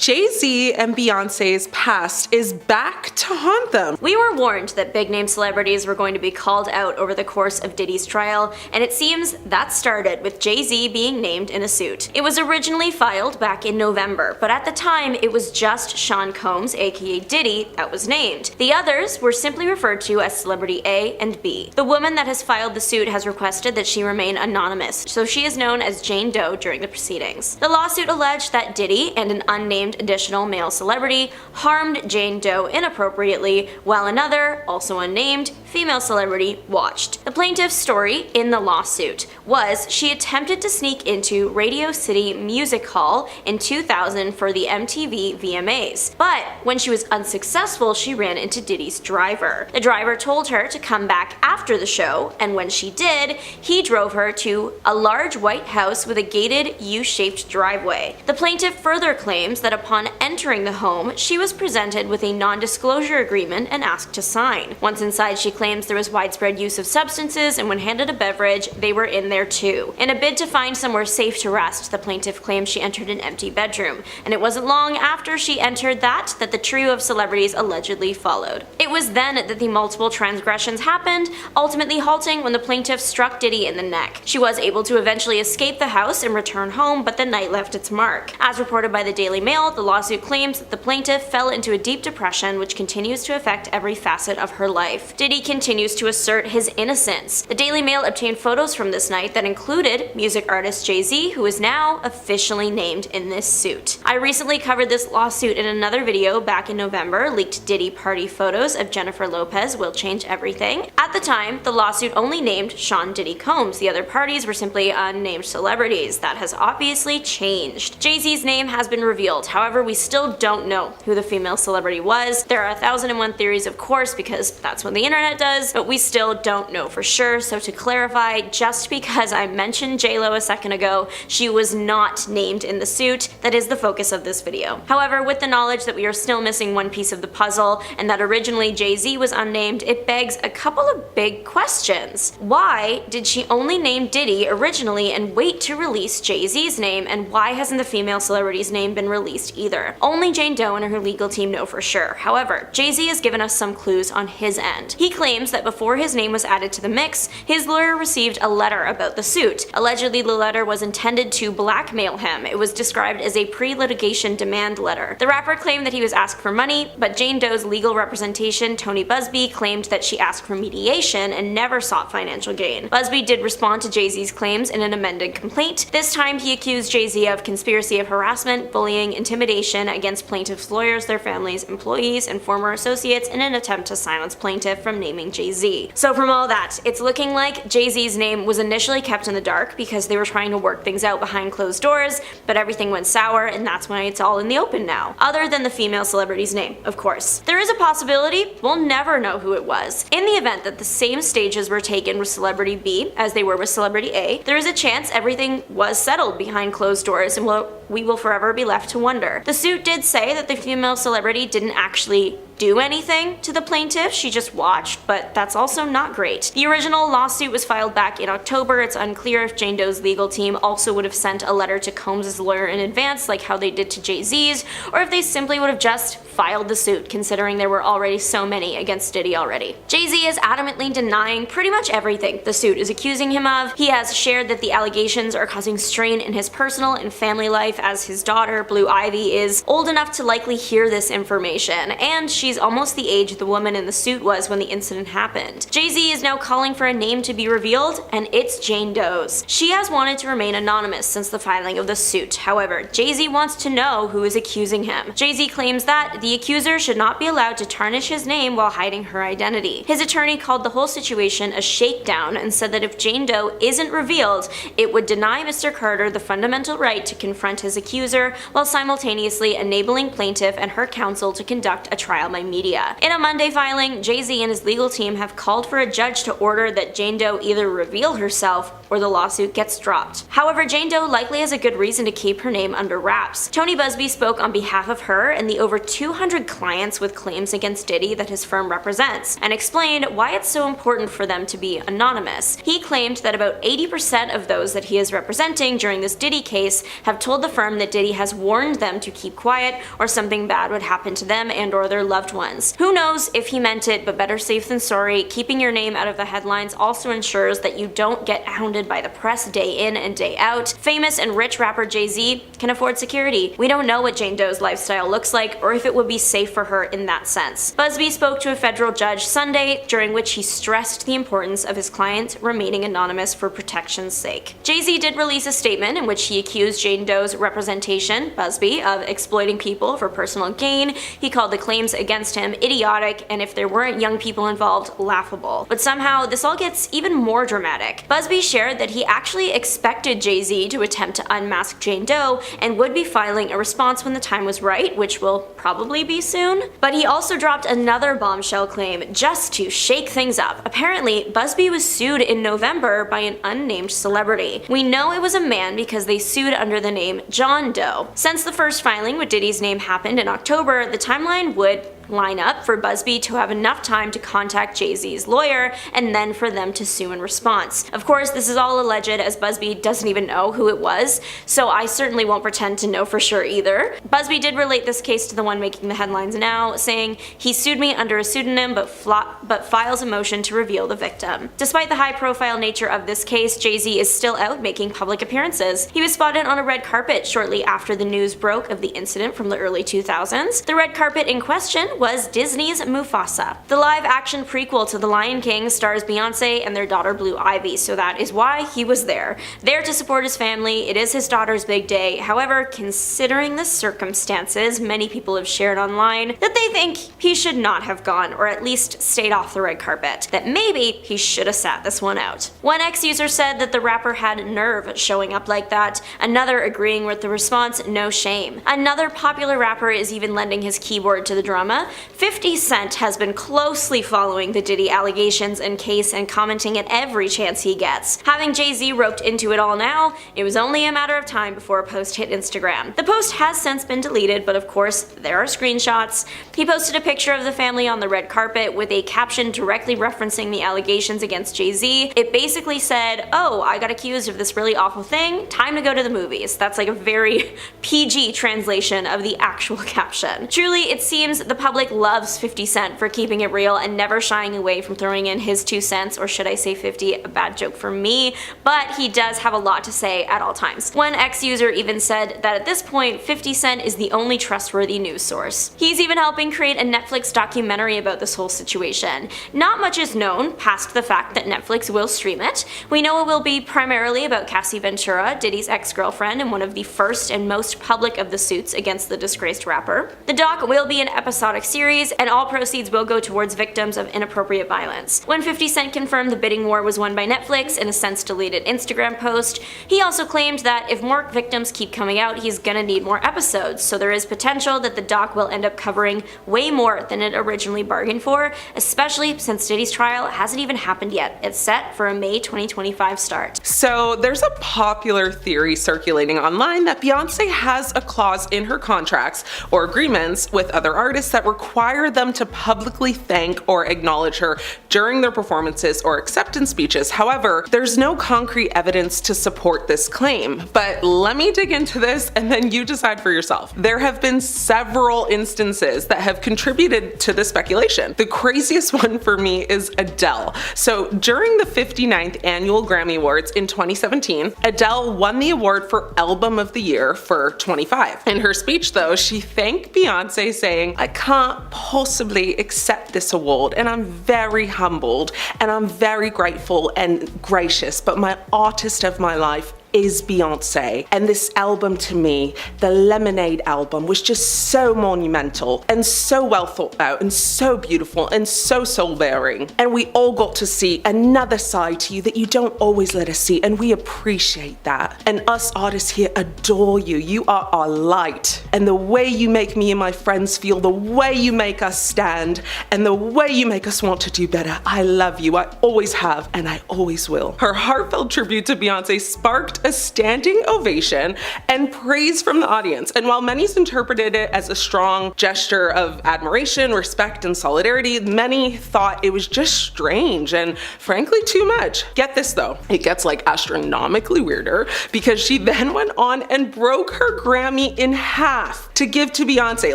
Jay-Z and Beyonce's past is back to haunt them. We were warned that big-name celebrities were going to be called out over the course of Diddy's trial, and it seems that started with Jay-Z being named in a suit. It was originally filed back in November, but at the time it was just Sean Combs, aka Diddy, that was named. The others were simply referred to as Celebrity A and B. The woman that has filed the suit has requested that she remain anonymous, so she is known as Jane Doe during the proceedings. The lawsuit alleged that Diddy and an unnamed additional male celebrity harmed Jane Doe inappropriately, while another, also unnamed, female celebrity watched. The plaintiff's story in the lawsuit was she attempted to sneak into Radio City Music Hall in 2000 for the MTV VMAs, but when she was unsuccessful, she ran into Diddy's driver. The driver told her to come back after the show, and when she did, he drove her to a large white house with a gated U-shaped driveway. The plaintiff further claims that upon entering the home, she was presented with a non-disclosure agreement and asked to sign. Once inside, she claims there was widespread use of substances, and when handed a beverage, they were in there too. In a bid to find somewhere safe to rest, the plaintiff claims she entered an empty bedroom, and it wasn't long after she entered that the trio of celebrities allegedly followed. It was then that the multiple transgressions happened, ultimately halting when the plaintiff struck Diddy in the neck. She was able to eventually escape the house and return home, but the night left its mark. As reported by the Daily Mail, the lawsuit claims that the plaintiff fell into a deep depression which continues to affect every facet of her life. Diddy continues to assert his innocence. The Daily Mail obtained photos from this night that included music artist Jay-Z, who is now officially named in this suit. I recently covered this lawsuit in another video back in November. Leaked Diddy party photos of Jennifer Lopez will change everything. At the time, the lawsuit only named Sean Diddy Combs. The other parties were simply unnamed celebrities. That has obviously changed. Jay-Z's name has been revealed. However, we still don't know who the female celebrity was. There are 1,001 theories, of course, because that's what the internet does, but we still don't know for sure. So to clarify, just because I mentioned J-Lo a second ago, she was not named in the suit. That is the focus of this video. However, with the knowledge that we are still missing one piece of the puzzle, and that originally Jay-Z was unnamed, it begs a couple of big questions. Why did she only name Diddy originally and wait to release Jay-Z's name, and why hasn't the female celebrity's name been released either? Only Jane Doe and her legal team know for sure. However, Jay-Z has given us some clues on his end. He claims that before his name was added to the mix, his lawyer received a letter about the suit. Allegedly, the letter was intended to blackmail him. It was described as a pre-litigation demand letter. The rapper claimed that he was asked for money, but Jane Doe's legal representation, Tony Busby, claimed that she asked for mediation and never sought financial gain. Busby did respond to Jay-Z's claims in an amended complaint. This time, he accused Jay-Z of conspiracy of harassment, bullying, intimidation against plaintiffs' lawyers, their families, employees, and former associates in an attempt to silence plaintiff from naming Jay-Z. So from all that, it's looking like Jay-Z's name was initially kept in the dark because they were trying to work things out behind closed doors, but everything went sour, and that's why it's all in the open now. Other than the female celebrity's name, of course. There is a possibility we'll never know who it was. In the event that the same stages were taken with Celebrity B as they were with Celebrity A, there is a chance everything was settled behind closed doors, and we will forever be left to wonder. The suit did say that the female celebrity didn't actually do anything to the plaintiff, she just watched, but that's also not great. The original lawsuit was filed back in October. It's unclear if Jane Doe's legal team also would have sent a letter to Combs' lawyer in advance like how they did to Jay-Z's, or if they simply would have just filed the suit considering there were already so many against Diddy already. Jay-Z is adamantly denying pretty much everything the suit is accusing him of. He has shared that the allegations are causing strain in his personal and family life, as his daughter, Blue Ivy, is old enough to likely hear this information, and she's almost the age the woman in the suit was when the incident happened. Jay-Z is now calling for a name to be revealed, and it's Jane Doe's. She has wanted to remain anonymous since the filing of the suit. However, Jay-Z wants to know who is accusing him. Jay-Z claims that the accuser should not be allowed to tarnish his name while hiding her identity. His attorney called the whole situation a shakedown and said that if Jane Doe isn't revealed, it would deny Mr. Carter the fundamental right to confront his accuser while simultaneously enabling plaintiff and her counsel to conduct a trial by media. In a Monday filing, Jay-Z and his legal team have called for a judge to order that Jane Doe either reveal herself or the lawsuit gets dropped. However, Jane Doe likely has a good reason to keep her name under wraps. Tony Buzbee spoke on behalf of her and the over 200 clients with claims against Diddy that his firm represents, and explained why it's so important for them to be anonymous. He claimed that about 80% of those that he is representing during this Diddy case have told the firm that Diddy has warned them to keep quiet or something bad would happen to them and or their loved ones. Who knows if he meant it, but better safe than sorry. Keeping your name out of the headlines also ensures that you don't get hounded by the press day in and day out. Famous and rich rapper Jay-Z can afford security. We don't know what Jane Doe's lifestyle looks like or if it would be safe for her in that sense. Buzbee spoke to a federal judge Sunday, during which he stressed the importance of his client remaining anonymous for protection's sake. Jay-Z did release a statement in which he accused Jane Doe's representation, Buzbee, of exploiting people for personal gain. He called the claims against him idiotic, and if there weren't young people involved, laughable. But somehow, this all gets even more dramatic. Buzbee shared that he actually expected Jay-Z to attempt to unmask Jane Doe and would be filing a response when the time was right, which will probably be soon. But he also dropped another bombshell claim just to shake things up. Apparently, Buzbee was sued in November by an unnamed celebrity. We know it was a man because they sued under the name John Doe. Since the first filing with Diddy's name happened in October, the timeline would line up for Buzbee to have enough time to contact Jay-Z's lawyer and then for them to sue in response. Of course, this is all alleged as Buzbee doesn't even know who it was, so I certainly won't pretend to know for sure either. Buzbee did relate this case to the one making the headlines now, saying, "He sued me under a pseudonym but files a motion to reveal the victim." Despite the high-profile nature of this case, Jay-Z is still out making public appearances. He was spotted on a red carpet shortly after the news broke of the incident from the early 2000s. The red carpet in question was Disney's Mufasa. The live-action prequel to The Lion King stars Beyonce and their daughter Blue Ivy, so that is why he was there to support his family. It is his daughter's big day. However, considering the circumstances, many people have shared online that they think he should not have gone, or at least stayed off the red carpet, that maybe he should have sat this one out. One ex-user said that the rapper had nerve showing up like that, another agreeing with the response, "No shame." Another popular rapper is even lending his keyboard to the drama. 50 Cent has been closely following the Diddy allegations and case and commenting at every chance he gets. Having Jay-Z roped into it all now, it was only a matter of time before a post hit Instagram. The post has since been deleted, but of course, there are screenshots. He posted a picture of the family on the red carpet with a caption directly referencing the allegations against Jay-Z. It basically said, "Oh, I got accused of this really awful thing, time to go to the movies." That's like a very PG translation of the actual caption. Truly, it seems the public loves 50 Cent for keeping it real and never shying away from throwing in his 2 cents, or should I say 50, a bad joke for me, but he does have a lot to say at all times. One ex-user even said that at this point, 50 Cent is the only trustworthy news source. He's even helping create a Netflix documentary about this whole situation. Not much is known past the fact that Netflix will stream it. We know it will be primarily about Cassie Ventura, Diddy's ex-girlfriend and one of the first and most public of the suits against the disgraced rapper. The doc will be an episodic series, and all proceeds will go towards victims of inappropriate violence. When 50 Cent confirmed the bidding war was won by Netflix in a since deleted Instagram post, he also claimed that if more victims keep coming out, he's gonna need more episodes, so there is potential that the doc will end up covering way more than it originally bargained for, especially since Diddy's trial hasn't even happened yet. It's set for a May 2025 start. So there's a popular theory circulating online that Beyonce has a clause in her contracts or agreements with other artists that require them to publicly thank or acknowledge her during their performances or acceptance speeches. However, there's no concrete evidence to support this claim. But let me dig into this and then you decide for yourself. There have been several instances that have contributed to the speculation. The craziest one for me is Adele. So during the 59th annual Grammy Awards in 2017, Adele won the award for Album of the Year for 25. In her speech though, she thanked Beyonce saying, "I can't possibly accept this award and I'm very humbled and I'm very grateful and gracious, but my artist of my life is Beyonce. And this album to me, the Lemonade album, was just so monumental and so well thought out and so beautiful and so soul-bearing. And we all got to see another side to you that you don't always let us see, and we appreciate that. And us artists here adore you. You are our light. And the way you make me and my friends feel, the way you make us stand, and the way you make us want to do better. I love you. I always have, and I always will. Her heartfelt tribute to Beyonce sparked a standing ovation and praise from the audience. And while many interpreted it as a strong gesture of admiration, respect, and solidarity, many thought it was just strange and frankly too much. Get this though, it gets like astronomically weirder because she then went on and broke her Grammy in half to give to Beyonce,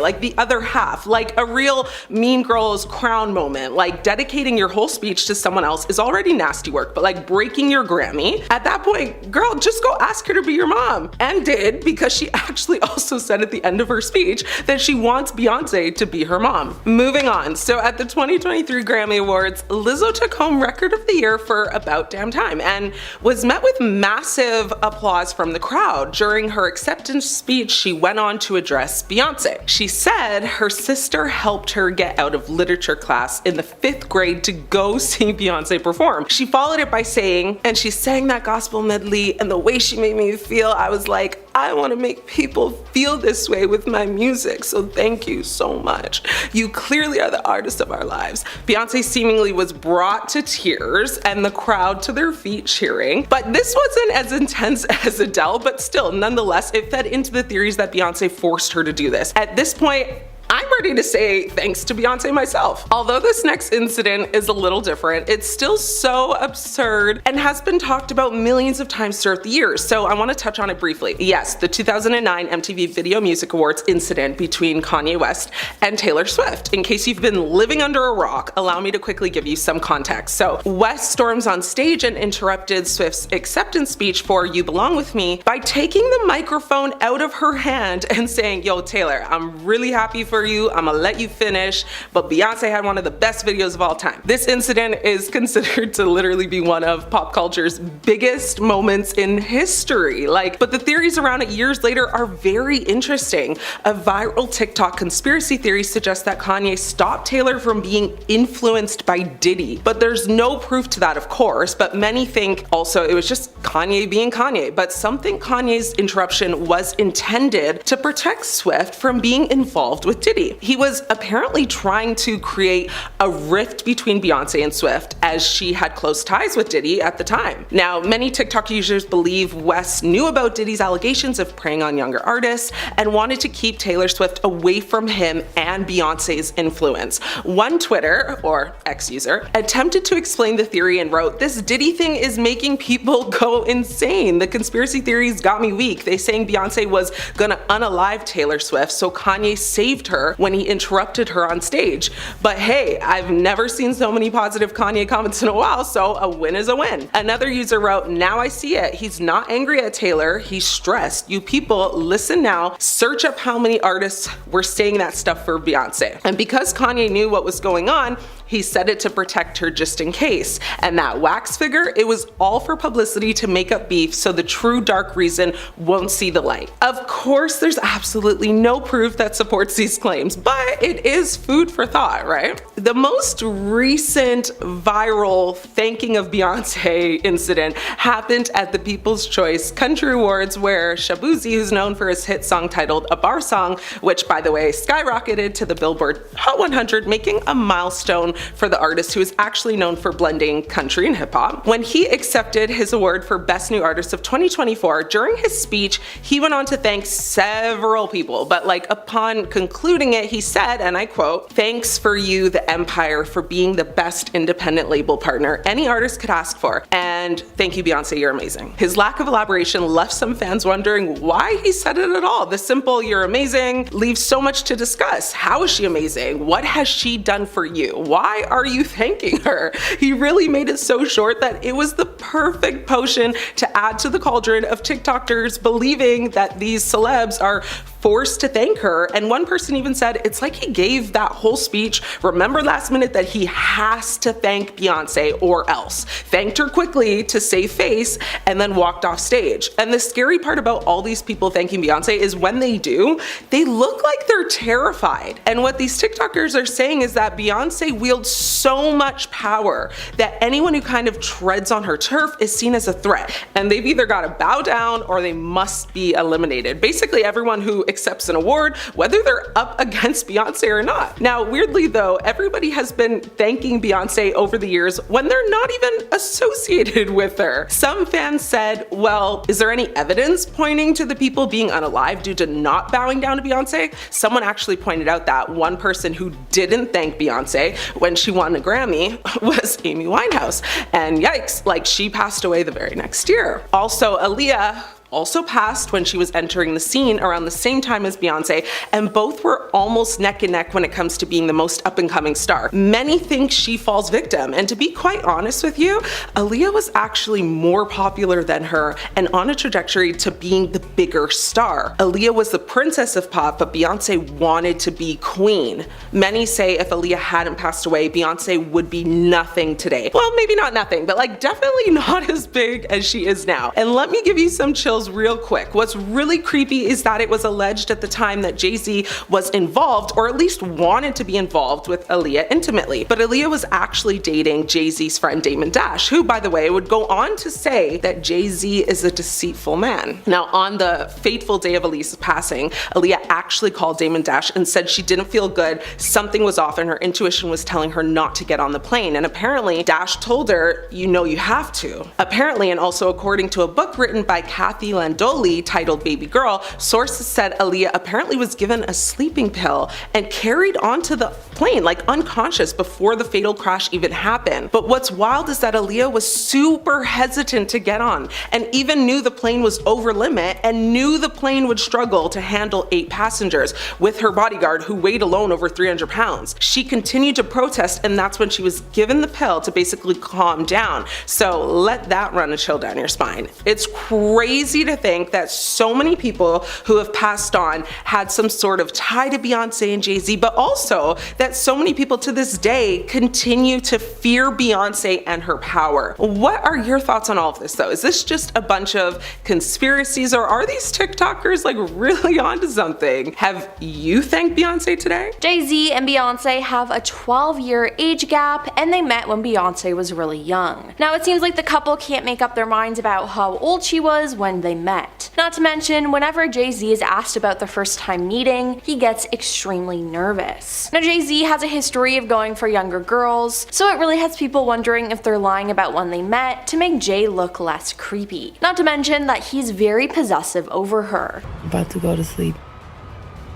like the other half, like a real Mean Girls crown moment. Like dedicating your whole speech to someone else is already nasty work, but like breaking your Grammy, at that point, girl, just go ask her to be your mom. And did, because she actually also said at the end of her speech that she wants Beyonce to be her mom. Moving on, so at the 2023 Grammy Awards, Lizzo took home Record of the Year for About Damn Time and was met with massive applause from the crowd. During her acceptance speech, she went on to address Beyonce. She said her sister helped her get out of literature class in the 5th grade to go see Beyonce perform. She followed it by saying, and she sang that gospel medley, and the way she made me feel, I was like, I want to make people feel this way with my music, so thank you so much. You clearly are the artist of our lives. Beyonce seemingly was brought to tears and the crowd to their feet cheering, but this wasn't as intense as Adele, but still, nonetheless, it fed into the theories that Beyonce forced her to do this. At this point, I'm ready to say thanks to Beyonce myself. Although this next incident is a little different, it's still so absurd and has been talked about millions of times throughout the years, so I want to touch on it briefly. Yes, the 2009 MTV Video Music Awards incident between Kanye West and Taylor Swift. In case you've been living under a rock, allow me to quickly give you some context. So, West storms on stage and interrupted Swift's acceptance speech for You Belong With Me by taking the microphone out of her hand and saying, yo, Taylor, I'm really happy for you, I'm gonna let you finish, but Beyonce had one of the best videos of all time. This incident is considered to literally be one of pop culture's biggest moments in history. But the theories around it years later are very interesting. A viral TikTok conspiracy theory suggests that Kanye stopped Taylor from being influenced by Diddy, but there's no proof to that, of course, but many think also it was just Kanye being Kanye, but some think Kanye's interruption was intended to protect Swift from being involved with Diddy. He was apparently trying to create a rift between Beyonce and Swift, as she had close ties with Diddy at the time. Now, many TikTok users believe West knew about Diddy's allegations of preying on younger artists and wanted to keep Taylor Swift away from him and Beyonce's influence. One Twitter, or X user, attempted to explain the theory and wrote, "This Diddy thing is making people go insane. The conspiracy theories got me weak. They saying Beyonce was gonna unalive Taylor Swift, so Kanye saved her when he interrupted her on stage. But hey, I've never seen so many positive Kanye comments in a while, so a win is a win." Another user wrote, "Now I see it. He's not angry at Taylor, he's stressed. You people, listen now, search up how many artists were saying that stuff for Beyonce." And because Kanye knew what was going on, he said it to protect her just in case. And that wax figure, it was all for publicity to make up beef so the true dark reason won't see the light. Of course, there's absolutely no proof that supports these claims, but it is food for thought, right? The most recent viral thanking of Beyonce incident happened at the People's Choice Country Awards, where Shabuzi, who's known for his hit song titled A Bar Song, which by the way skyrocketed to the Billboard Hot 100, making a milestone for the artist who is actually known for blending country and hip hop. When he accepted his award for Best New Artist of 2024, during his speech, he went on to thank several people, but upon concluding it, he said, and I quote, "Thanks for you, the Empire, for being the best independent label partner any artist could ask for. And thank you, Beyonce, you're amazing." His lack of elaboration left some fans wondering why he said it at all. The simple "you're amazing" leaves so much to discuss. How is she amazing? What has she done for you? Why are you thanking her? He really made it so short that it was the perfect potion to add to the cauldron of TikTokers believing that these celebs are forced to thank her, and one person even said it's like he gave that whole speech, remember last minute that he has to thank Beyonce or else. Thanked her quickly to save face and then walked off stage. And the scary part about all these people thanking Beyonce is when they do, they look like they're terrified. And what these TikTokers are saying is that Beyonce wields so much power that anyone who kind of treads on her turf is seen as a threat, and they've either got to bow down or they must be eliminated. Basically everyone who accepts an award, whether they're up against Beyonce or not. Now weirdly though, everybody has been thanking Beyonce over the years when they're not even associated with her. Some fans said, well, is there any evidence pointing to the people being unalive due to not bowing down to Beyonce? Someone actually pointed out that one person who didn't thank Beyonce when she won a Grammy was Amy Winehouse. And yikes, like she passed away the very next year. Also, Aaliyah also passed when she was entering the scene around the same time as Beyonce, and both were almost neck and neck when it comes to being the most up and coming star. Many think she falls victim, and to be quite honest with you, Aaliyah was actually more popular than her and on a trajectory to being the bigger star. Aaliyah was the princess of pop, but Beyonce wanted to be queen. Many say if Aaliyah hadn't passed away, Beyonce would be nothing today. Well, maybe not nothing, but like definitely not as big as she is now. And let me give you some chills real quick. What's really creepy is that it was alleged at the time that Jay-Z was involved, or at least wanted to be involved with Aaliyah intimately. But Aaliyah was actually dating Jay-Z's friend Damon Dash, who by the way would go on to say that Jay-Z is a deceitful man. Now on the fateful day of Aaliyah's passing, Aaliyah actually called Damon Dash and said she didn't feel good, something was off and her intuition was telling her not to get on the plane. And apparently Dash told her, you know you have to. Apparently, and also according to a book written by Kathy Landoli titled Baby Girl, sources said Aaliyah apparently was given a sleeping pill and carried onto the plane like unconscious before the fatal crash even happened. But what's wild is that Aaliyah was super hesitant to get on and even knew the plane was over limit and knew the plane would struggle to handle 8 passengers with her bodyguard who weighed alone over 300 pounds. She continued to protest, and that's when she was given the pill to basically calm down. So let that run a chill down your spine. It's crazy to think that so many people who have passed on had some sort of tie to Beyonce and Jay-Z, but also that so many people to this day continue to fear Beyonce and her power. What are your thoughts on all of this though? Is this just a bunch of conspiracies, or are these TikTokers like really onto something? Have you thanked Beyonce today? Jay-Z and Beyonce have a 12-year age gap, and they met when Beyonce was really young. Now it seems like the couple can't make up their minds about how old she was when they met. Not to mention, whenever Jay-Z is asked about their first time meeting, he gets extremely nervous. Now Jay-Z has a history of going for younger girls, so it really has people wondering if they're lying about when they met to make Jay look less creepy. Not to mention that he's very possessive over her. About to go to sleep.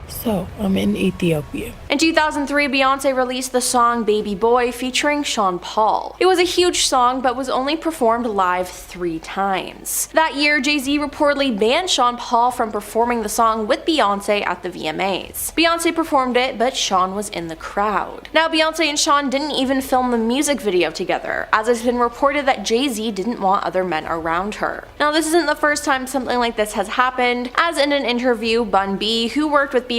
So, I'm in Ethiopia. In 2003, Beyonce released the song Baby Boy featuring Sean Paul. It was a huge song, but was only performed live 3 times. That year, Jay-Z reportedly banned Sean Paul from performing the song with Beyonce at the VMAs. Beyonce performed it, but Sean was in the crowd. Now, Beyonce and Sean didn't even film the music video together, as it's been reported that Jay-Z didn't want other men around her. Now, this isn't the first time something like this has happened, as in an interview, Bun B, who worked with Beyonce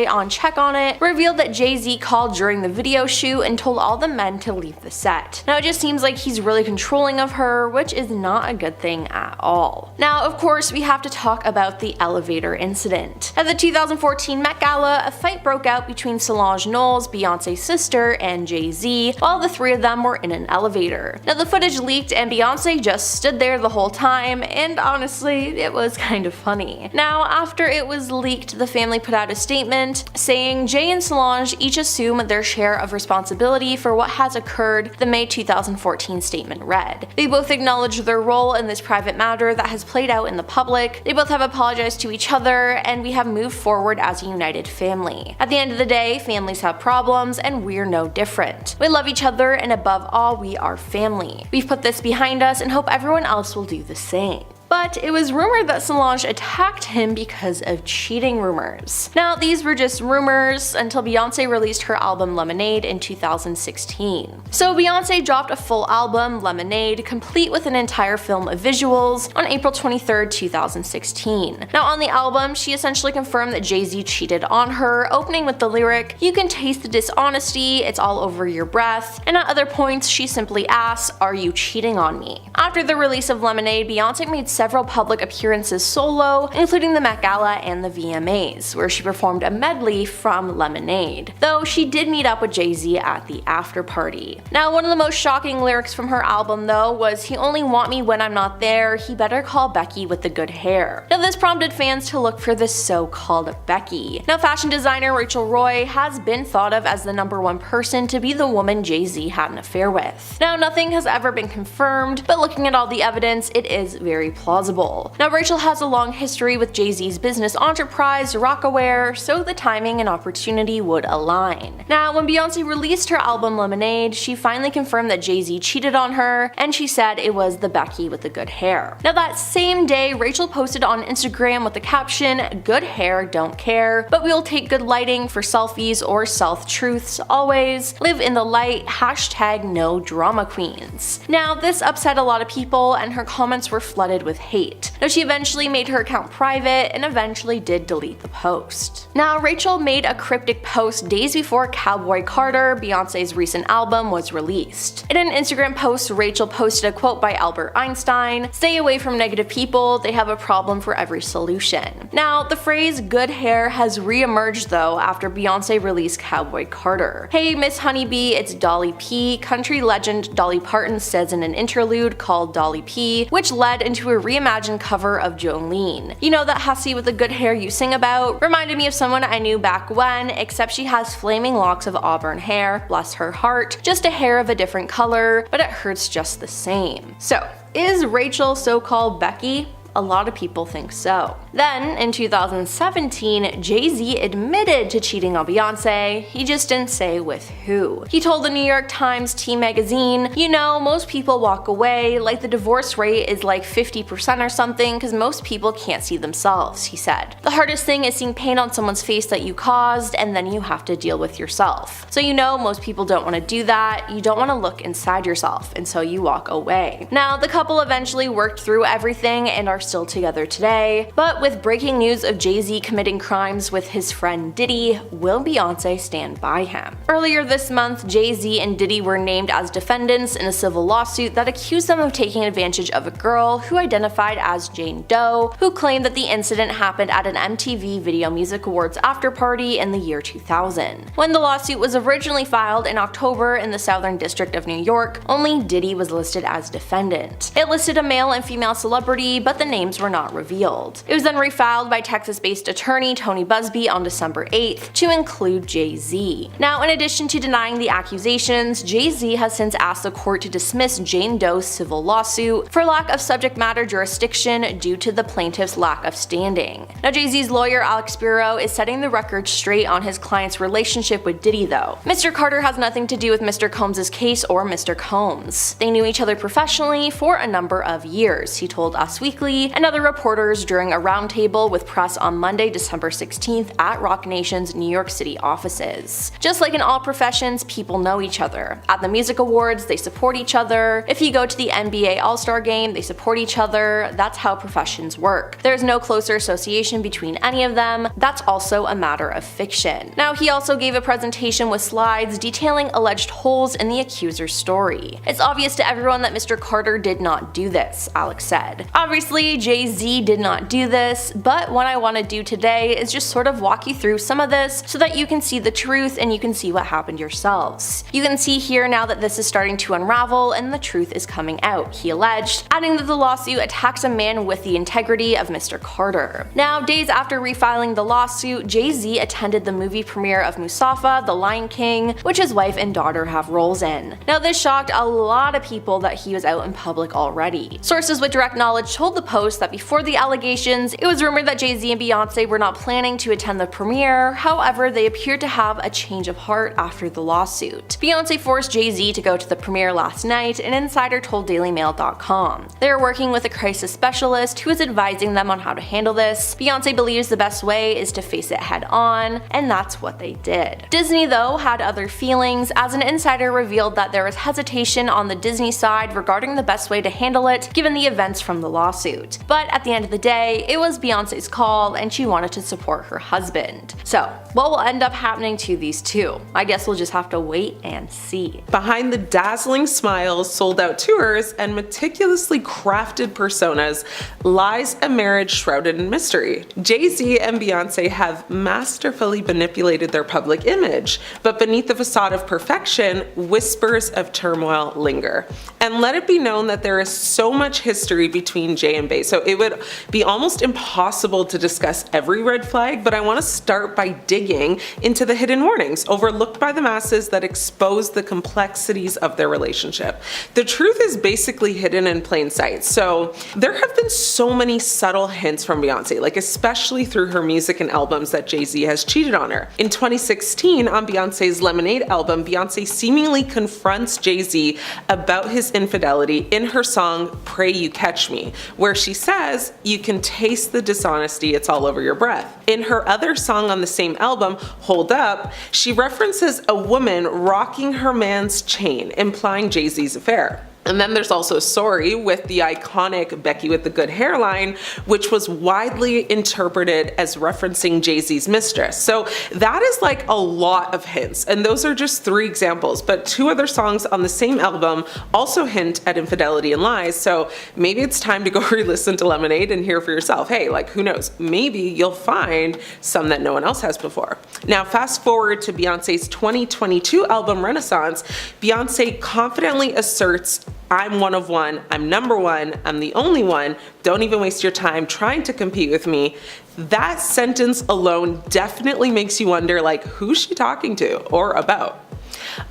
on Check on It, revealed that Jay-Z called during the video shoot and told all the men to leave the set. Now it just seems like he's really controlling of her, which is not a good thing at all. Now of course we have to talk about the elevator incident. At the 2014 Met Gala, a fight broke out between Solange Knowles, Beyonce's sister, and Jay-Z, while the 3 of them were in an elevator. Now the footage leaked and Beyonce just stood there the whole time, and honestly it was kind of funny. Now after it was leaked, the family put out a statement saying Jay and Solange each assume their share of responsibility for what has occurred, the May 2014 statement read. They both acknowledge their role in this private matter that has played out in the public, they both have apologized to each other, and we have moved forward as a united family. At the end of the day, families have problems, and we're no different. We love each other, and above all, we are family. We've put this behind us and hope everyone else will do the same. But but it was rumored that Solange attacked him because of cheating rumors. Now, these were just rumors until Beyonce released her album Lemonade in 2016. So Beyonce dropped a full album, Lemonade, complete with an entire film of visuals, on April 23, 2016. Now, on the album, she essentially confirmed that Jay-Z cheated on her, opening with the lyric, "You can taste the dishonesty, it's all over your breath," and at other points she simply asks, "Are you cheating on me?" After the release of Lemonade, Beyonce made several public appearances solo, including the Met Gala and the VMAs, where she performed a medley from Lemonade, though she did meet up with Jay-Z at the after party. Now, one of the most shocking lyrics from her album though was, "He only want me when I'm not there, he better call Becky with the good hair." Now, this prompted fans to look for this so-called Becky. Now, fashion designer Rachel Roy has been thought of as the #1 person to be the woman Jay-Z had an affair with. Now, nothing has ever been confirmed, but looking at all the evidence, it is very plausible. Now, Rachel has a long history with Jay-Z's business enterprise, Rocawear, so the timing and opportunity would align. Now, when Beyonce released her album Lemonade, she finally confirmed that Jay-Z cheated on her, and she said it was the Becky with the good hair. Now, that same day, Rachel posted on Instagram with the caption, "Good hair, don't care, but we'll take good lighting for selfies or self-truths always, live in the light, hashtag no drama queens." Now, this upset a lot of people, and her comments were flooded with hate. Now, she eventually made her account private and eventually did delete the post. Now, Rachel made a cryptic post days before Cowboy Carter, Beyonce's recent album, was released. In an Instagram post, Rachel posted a quote by Albert Einstein, "Stay away from negative people, they have a problem for every solution." Now, the phrase "good hair" has re-emerged though after Beyonce released Cowboy Carter. "Hey Miss Honeybee, it's Dolly P," country legend Dolly Parton says in an interlude called Dolly P, which led into a reimagined cover of Jolene. "You know that hussy with the good hair you sing about? Reminded me of someone I knew back when, except she has flaming locks of auburn hair, bless her heart, just a hair of a different color, but it hurts just the same." So, is Rachel so-called Becky? A lot of people think so. Then, in 2017, Jay-Z admitted to cheating on Beyonce, he just didn't say with who. He told the New York Times Teen magazine, "You know, most people walk away, like the divorce rate is like 50% or something because most people can't see themselves," he said. "The hardest thing is seeing pain on someone's face that you caused, and then you have to deal with yourself. So you know most people don't want to do that, you don't want to look inside yourself, and so you walk away." Now, the couple eventually worked through everything and are still together today, but with breaking news of Jay-Z committing crimes with his friend Diddy, will Beyonce stand by him? Earlier this month, Jay-Z and Diddy were named as defendants in a civil lawsuit that accused them of taking advantage of a girl who identified as Jane Doe, who claimed that the incident happened at an MTV Video Music Awards after-party in the year 2000. When the lawsuit was originally filed in October in the Southern District of New York, only Diddy was listed as defendant. It listed a male and female celebrity, but the names were not revealed. It was then refiled by Texas-based attorney Tony Busby on December 8th to include Jay-Z. Now, in addition to denying the accusations, Jay-Z has since asked the court to dismiss Jane Doe's civil lawsuit for lack of subject matter jurisdiction due to the plaintiff's lack of standing. Now, Jay-Z's lawyer Alex Spiro is setting the record straight on his client's relationship with Diddy though. Mr. Carter has nothing to do with Mr. Combs' case or Mr. Combs. They knew each other professionally for a number of years, he told Us Weekly and other reporters during a roundtable with press on Monday, December 16th at Roc Nation's New York City offices. Just like in all professions, people know each other. At the music awards, they support each other. If you go to the NBA All-Star game, they support each other. That's how professions work. There's no closer association between any of them. That's also a matter of fiction. Now, he also gave a presentation with slides detailing alleged holes in the accuser's story. It's obvious to everyone that Mr. Carter did not do this, Alex said. Obviously, Jay-Z did not do this, but what I want to do today is just sort of walk you through some of this so that you can see the truth and you can see what happened yourselves. You can see here now that this is starting to unravel and the truth is coming out, he alleged, adding that the lawsuit attacks a man with the integrity of Mr. Carter. Now, days after refiling the lawsuit, Jay-Z attended the movie premiere of Mustafa, The Lion King, which his wife and daughter have roles in. Now, this shocked a lot of people that he was out in public already. Sources with direct knowledge told the Post post that before the allegations, it was rumored that Jay-Z and Beyonce were not planning to attend the premiere. However, they appeared to have a change of heart after the lawsuit. Beyonce forced Jay-Z to go to the premiere last night, an insider told DailyMail.com. They are working with a crisis specialist who is advising them on how to handle this. Beyonce believes the best way is to face it head on, and that's what they did. Disney, though, had other feelings, as an insider revealed that there was hesitation on the Disney side regarding the best way to handle it given the events from the lawsuit. But at the end of the day, it was Beyonce's call and she wanted to support her husband. So, what will end up happening to these two? I guess we'll just have to wait and see. Behind the dazzling smiles, sold-out tours, and meticulously crafted personas lies a marriage shrouded in mystery. Jay-Z and Beyonce have masterfully manipulated their public image, but beneath the facade of perfection, whispers of turmoil linger. And let it be known that there is so much history between Jay and Bey, so it would be almost impossible to discuss every red flag, but I want to start by digging into the hidden warnings overlooked by the masses that expose the complexities of their relationship. The truth is basically hidden in plain sight. So there have been so many subtle hints from Beyonce, like especially through her music and albums, that Jay-Z has cheated on her. In 2016, on Beyonce's Lemonade album, Beyonce seemingly confronts Jay-Z about his infidelity in her song Pray You Catch Me, where she says, "You can taste the dishonesty, it's all over your breath." In her other song on the same album, Hold Up, she references a woman rocking her man's chain, implying Jay-Z's affair. And then there's also Sorry with the iconic Becky with the good hairline, which was widely interpreted as referencing Jay-Z's mistress. So that is like a lot of hints, and those are just 3 examples, but 2 other songs on the same album also hint at infidelity and lies, so maybe it's time to go re-listen to Lemonade and hear for yourself. Hey, like who knows, maybe you'll find some that no one else has before. Now fast forward to Beyonce's 2022 album Renaissance, Beyonce confidently asserts, "I'm one of one, I'm number one, I'm the only one, don't even waste your time trying to compete with me." That sentence alone definitely makes you wonder, like, who's she talking to or about?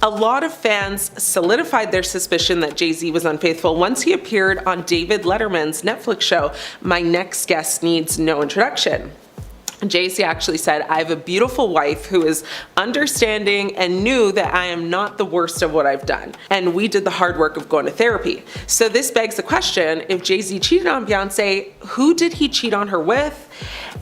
A lot of fans solidified their suspicion that Jay-Z was unfaithful once he appeared on David Letterman's Netflix show, My Next Guest Needs No Introduction. Jay-Z actually said, "I have a beautiful wife who is understanding and knew that I am not the worst of what I've done. And we did the hard work of going to therapy." So this begs the question, if Jay-Z cheated on Beyonce, who did he cheat on her with?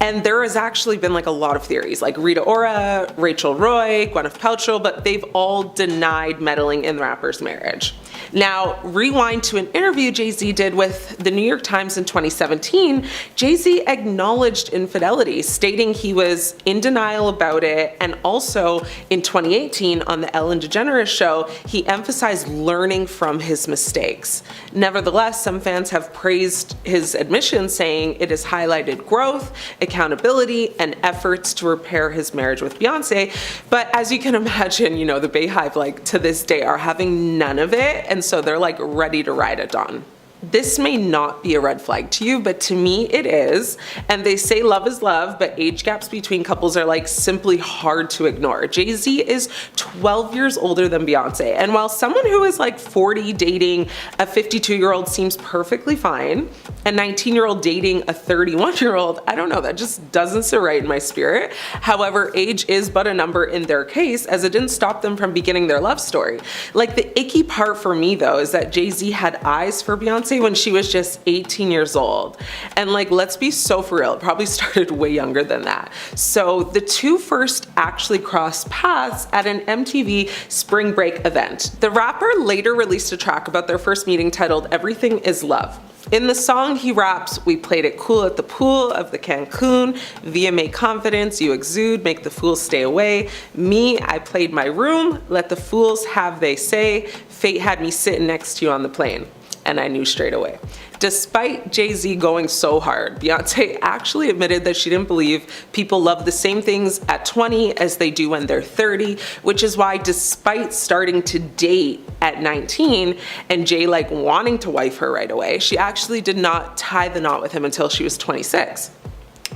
And there has actually been like a lot of theories, like Rita Ora, Rachel Roy, Gwyneth Paltrow, but they've all denied meddling in the rapper's marriage. Now, rewind to an interview Jay-Z did with the New York Times in 2017, Jay-Z acknowledged infidelity, stating he was in denial about it, and also in 2018 on the Ellen DeGeneres show, he emphasized learning from his mistakes. Nevertheless, some fans have praised his admission, saying it has highlighted growth, accountability, and efforts to repair his marriage with Beyonce. But as you can imagine, the Beyhive, like to this day, are having none of it, and so they're like ready to ride it on. This may not be a red flag to you, but to me it is. And they say love is love, but age gaps between couples are like simply hard to ignore. Jay-Z is 12 years older than Beyonce, and while someone who is like 40 dating a 52-year-old seems perfectly fine, a 19-year-old dating a 31-year-old, I don't know, that just doesn't sit right in my spirit. However, age is but a number in their case, as it didn't stop them from beginning their love story. Like, the icky part for me though is that Jay-Z had eyes for Beyonce when she was just 18 years old. And like, let's be so for real, it probably started way younger than that. So the two first actually crossed paths at an MTV spring break event. The rapper later released a track about their first meeting titled Everything Is Love. In the song, he raps, "We played it cool at the pool of the Cancun. VMA confidence, you exude, make the fools stay away. Me, I played my room, let the fools have they say. Fate had me sitting next to you on the plane." And I knew straight away. Despite Jay-Z going so hard, Beyonce actually admitted that she didn't believe people love the same things at 20 as they do when they're 30, which is why despite starting to date at 19 and Jay like wanting to wife her right away, she actually did not tie the knot with him until she was 26.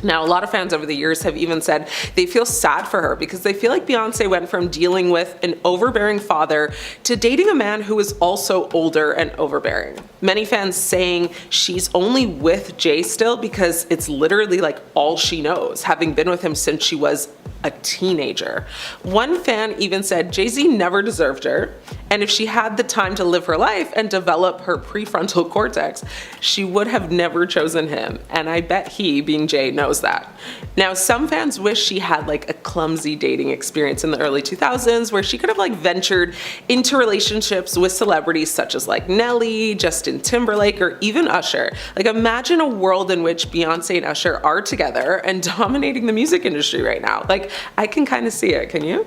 Now, a lot of fans over the years have even said they feel sad for her because they feel like Beyonce went from dealing with an overbearing father to dating a man who is also older and overbearing. Many fans saying she's only with Jay still because it's literally like all she knows, having been with him since she was a teenager. One fan even said Jay-Z never deserved her, and if she had the time to live her life and develop her prefrontal cortex, she would have never chosen him, and I bet he, being Jay, knows that. Now, some fans wish she had like a clumsy dating experience in the early 2000s where she could have like ventured into relationships with celebrities such as like Nelly, Justin Timberlake, or even Usher. Like, imagine a world in which Beyonce and Usher are together and dominating the music industry right now. Like, I can kind of see it, can you?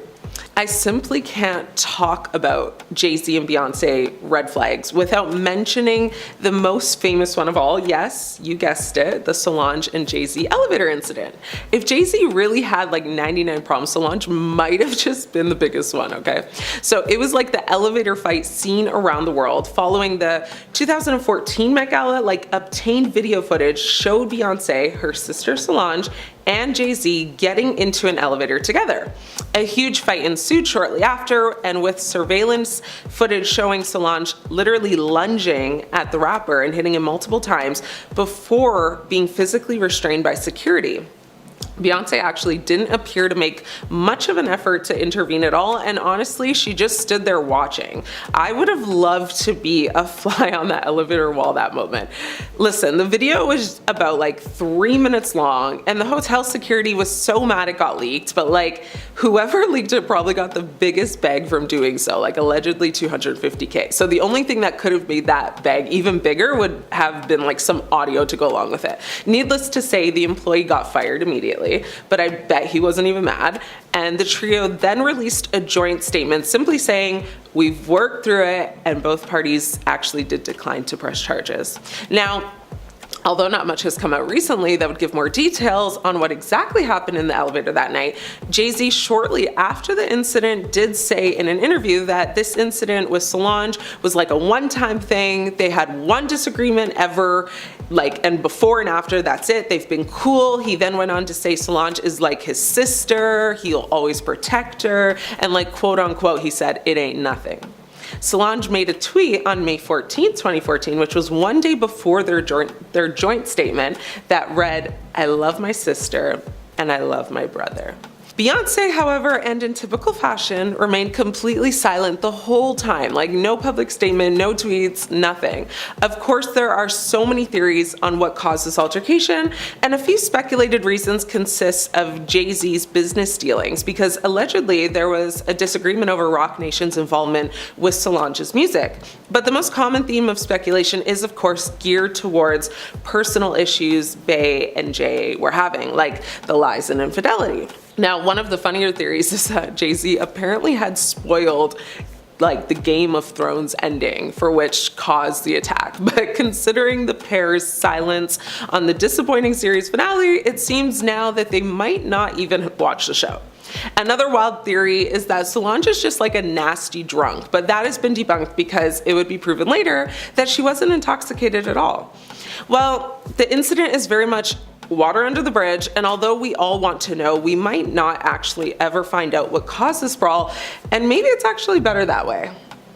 I simply can't talk about Jay-Z and Beyonce red flags without mentioning the most famous one of all. Yes, you guessed it, the Solange and Jay-Z elevator incident. If Jay-Z really had like 99 problems, Solange might have just been the biggest one, okay? So it was like the elevator fight seen around the world following the 2014 Met Gala. Like, obtained video footage showed Beyonce, her sister Solange, and Jay-Z getting into an elevator together. A huge fight ensued shortly after, and with surveillance footage showing Solange literally lunging at the rapper and hitting him multiple times before being physically restrained by security. Beyonce actually didn't appear to make much of an effort to intervene at all, and honestly, she just stood there watching. I would have loved to be a fly on that elevator wall that moment. Listen, the video was about like 3 minutes long, and the hotel security was so mad it got leaked, but like, whoever leaked it probably got the biggest bag from doing so, like allegedly $250K. So the only thing that could have made that bag even bigger would have been like some audio to go along with it. Needless to say, the employee got fired immediately, but I bet he wasn't even mad. And the trio then released a joint statement simply saying, "We've worked through it," and both parties actually did decline to press charges. Now, although not much has come out recently that would give more details on what exactly happened in the elevator that night, Jay-Z shortly after the incident did say in an interview that this incident with Solange was like a one-time thing. They had one disagreement ever, like, and before and after, that's it. They've been cool. He then went on to say Solange is like his sister. He'll always protect her. And like, quote unquote, he said, "It ain't nothing." Solange made a tweet on May 14th, 2014, which was one day before their joint statement that read, "I love my sister and I love my brother." Beyonce, however, and in typical fashion, remained completely silent the whole time. Like, no public statement, no tweets, nothing. Of course, there are so many theories on what caused this altercation, and a few speculated reasons consist of Jay-Z's business dealings, because allegedly there was a disagreement over Roc Nation's involvement with Solange's music. But the most common theme of speculation is, of course, geared towards personal issues Bey and Jay were having, like the lies and infidelity. Now, one of the funnier theories is that Jay-Z apparently had spoiled like the Game of Thrones ending, for which caused the attack. But considering the pair's silence on the disappointing series finale, it seems now that they might not even watch the show. Another wild theory is that Solange is just like a nasty drunk, but that has been debunked because it would be proven later that she wasn't intoxicated at all. Well, the incident is very much water under the bridge, and although we all want to know, we might not actually ever find out what caused this brawl, and maybe it's actually better that way.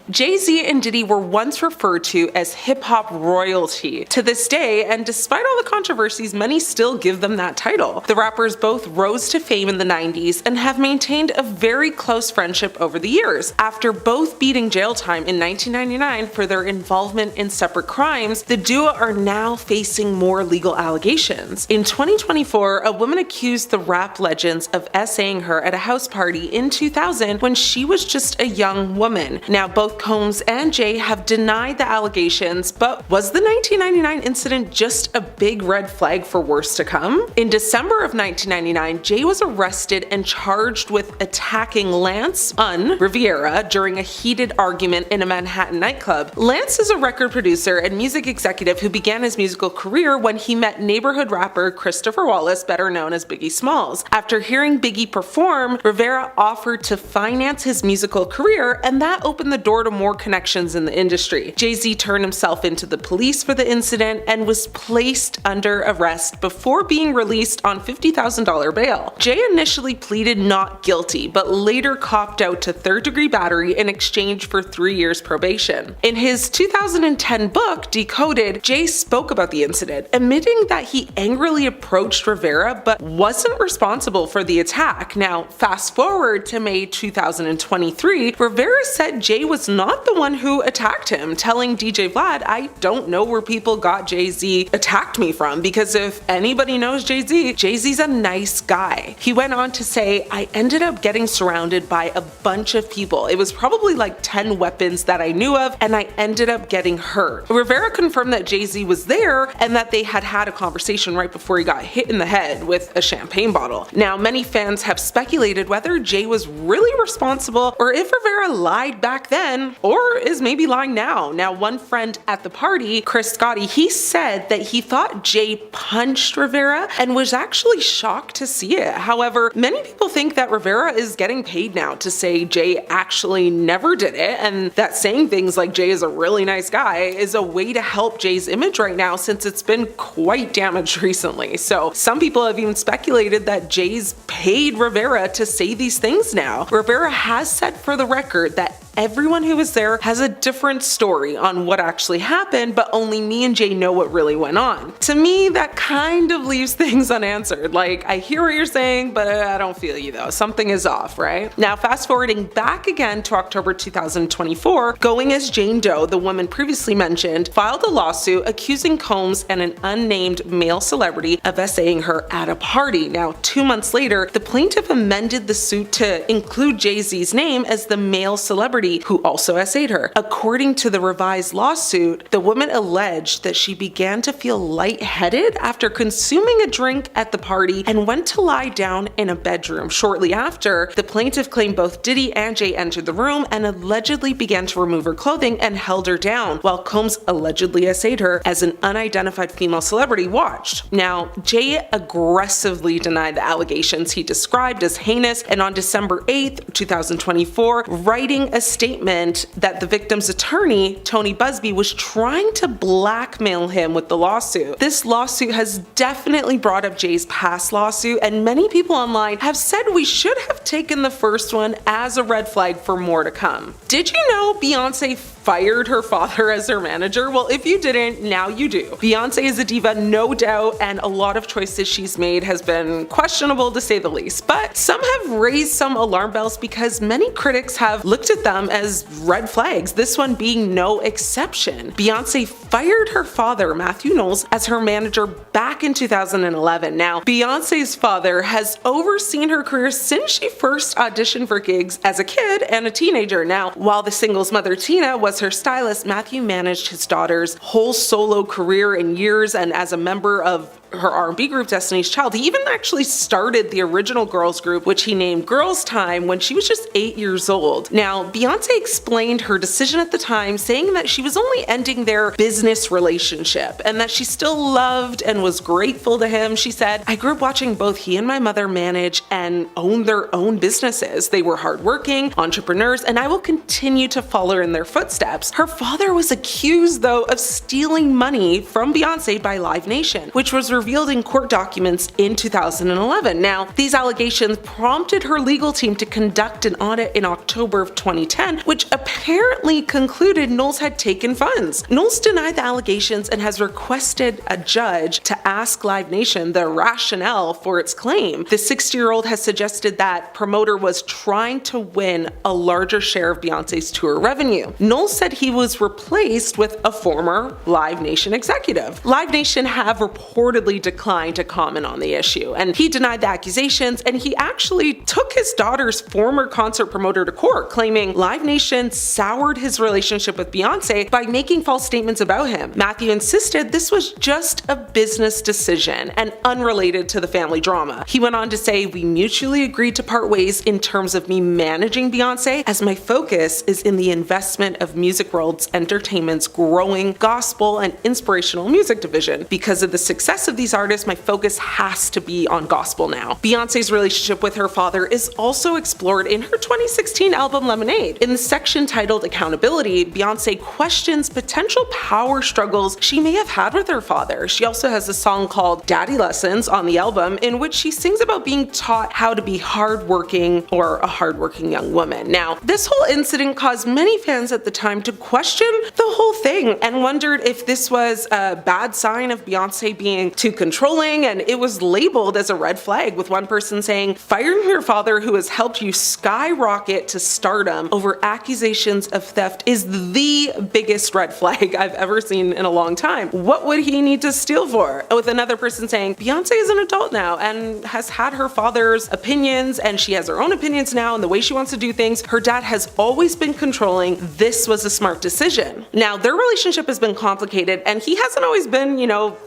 Jay-Z and Diddy were once referred to as hip-hop royalty to this day, and despite all the controversies, many still give them that title. The rappers both rose to fame in the 90s and have maintained a very close friendship over the years. After both beating jail time in 1999 for their involvement in separate crimes, the duo are now facing more legal allegations. In 2024, a woman accused the rap legends of essaying her at a house party in 2000 when she was just a young woman. Now, both Combs and Jay have denied the allegations, but was the 1999 incident just a big red flag for worse to come? In December of 1999, Jay was arrested and charged with attacking Lance Riviera during a heated argument in a Manhattan nightclub. Lance is a record producer and music executive who began his musical career when he met neighborhood rapper Christopher Wallace, better known as Biggie Smalls. After hearing Biggie perform, Rivera offered to finance his musical career, and that opened the door to sort of more connections in the industry. Jay-Z turned himself into the police for the incident and was placed under arrest before being released on $50,000 bail. Jay initially pleaded not guilty, but later copped out to third-degree battery in exchange for 3 years probation. In his 2010 book, Decoded, Jay spoke about the incident, admitting that he angrily approached Rivera but wasn't responsible for the attack. Now, fast forward to May 2023, Rivera said Jay was not the one who attacked him, telling DJ Vlad, "I don't know where people got Jay-Z attacked me from, because if anybody knows Jay-Z, Jay-Z's a nice guy." He went on to say, "I ended up getting surrounded by a bunch of people. It was probably like 10 weapons that I knew of, and I ended up getting hurt." Rivera confirmed that Jay-Z was there and that they had had a conversation right before he got hit in the head with a champagne bottle. Now, many fans have speculated whether Jay was really responsible or if Rivera lied back then or is maybe lying now. Now, one friend at the party, Chris Scotti, he said that he thought Jay punched Rivera and was actually shocked to see it. However, many people think that Rivera is getting paid now to say Jay actually never did it, and that saying things like Jay is a really nice guy is a way to help Jay's image right now, since it's been quite damaged recently. So some people have even speculated that Jay's paid Rivera to say these things now. Rivera has said for the record that everyone who was there has a different story on what actually happened, but only me and Jay know what really went on. To me, that kind of leaves things unanswered. Like, I hear what you're saying, but I don't feel you though. Something is off, right? Now, fast forwarding back again to October 2024, Going as Jane Doe, the woman previously mentioned, filed a lawsuit accusing Combs and an unnamed male celebrity of essaying her at a party. Now, 2 months later, the plaintiff amended the suit to include Jay-Z's name as the male celebrity who also essayed her. According to the revised lawsuit, the woman alleged that she began to feel lightheaded after consuming a drink at the party and went to lie down in a bedroom. Shortly after, the plaintiff claimed both Diddy and Jay entered the room and allegedly began to remove her clothing and held her down, while Combs allegedly essayed her as an unidentified female celebrity watched. Now, Jay aggressively denied the allegations he described as heinous, and on December 8th, 2024, writing a statement that the victim's attorney, Tony Busby, was trying to blackmail him with the lawsuit. This lawsuit has definitely brought up Jay's past lawsuit, and many people online have said we should have taken the first one as a red flag for more to come. Did you know Beyonce fired her father as her manager? Well, if you didn't, now you do. Beyonce is a diva, no doubt, and a lot of choices she's made has been questionable to say the least, but some have raised some alarm bells because many critics have looked at them as red flags, this one being no exception. Beyonce fired her father, Matthew Knowles, as her manager back in 2011. Now, Beyonce's father has overseen her career since she first auditioned for gigs as a kid and a teenager. Now, while the singles mother Tina was her stylist, Matthew managed his daughter's whole solo career in years, and as a member of her R&B group Destiny's Child, he even actually started the original girls group, which he named Girls Time, when she was just 8 years old. Now, Beyonce explained her decision at the time, saying that she was only ending their business relationship and that she still loved and was grateful to him. She said, "I grew up watching both he and my mother manage and own their own businesses. They were hardworking entrepreneurs, and I will continue to follow in their footsteps." Her father was accused, though, of stealing money from Beyonce by Live Nation, which was revealed in court documents in 2011. Now, these allegations prompted her legal team to conduct an audit in October of 2010, which apparently concluded Knowles had taken funds. Knowles denied the allegations and has requested a judge to ask Live Nation the rationale for its claim. The 60-year-old has suggested that promoter was trying to win a larger share of Beyonce's tour revenue. Knowles said he was replaced with a former Live Nation executive. Live Nation have reportedly declined to comment on the issue, and he denied the accusations, and he actually took his daughter's former concert promoter to court, claiming Live Nation soured his relationship with Beyonce by making false statements about him. Matthew insisted this was just a business decision and unrelated to the family drama. He went on to say, "We mutually agreed to part ways in terms of me managing Beyonce, as my focus is in the investment of Music World's Entertainment's growing gospel and inspirational music division. Because of the success of of these artists, my focus has to be on gospel now. Beyonce's relationship with her father is also explored in her 2016 album Lemonade. In the section titled Accountability, Beyonce questions potential power struggles she may have had with her father. She also has a song called Daddy Lessons on the album, in which she sings about being taught how to be hardworking or a hardworking young woman. Now, this whole incident caused many fans at the time to question the whole thing and wondered if this was a bad sign of Beyonce being too controlling, and it was labeled as a red flag, with one person saying, "Firing your father who has helped you skyrocket to stardom over accusations of theft is the biggest red flag I've ever seen in a long time. What would he need to steal for?" With another person saying, "Beyonce is an adult now and has had her father's opinions, and she has her own opinions now and the way she wants to do things. Her dad has always been controlling. This was a smart decision." Now, their relationship has been complicated, and he hasn't always been,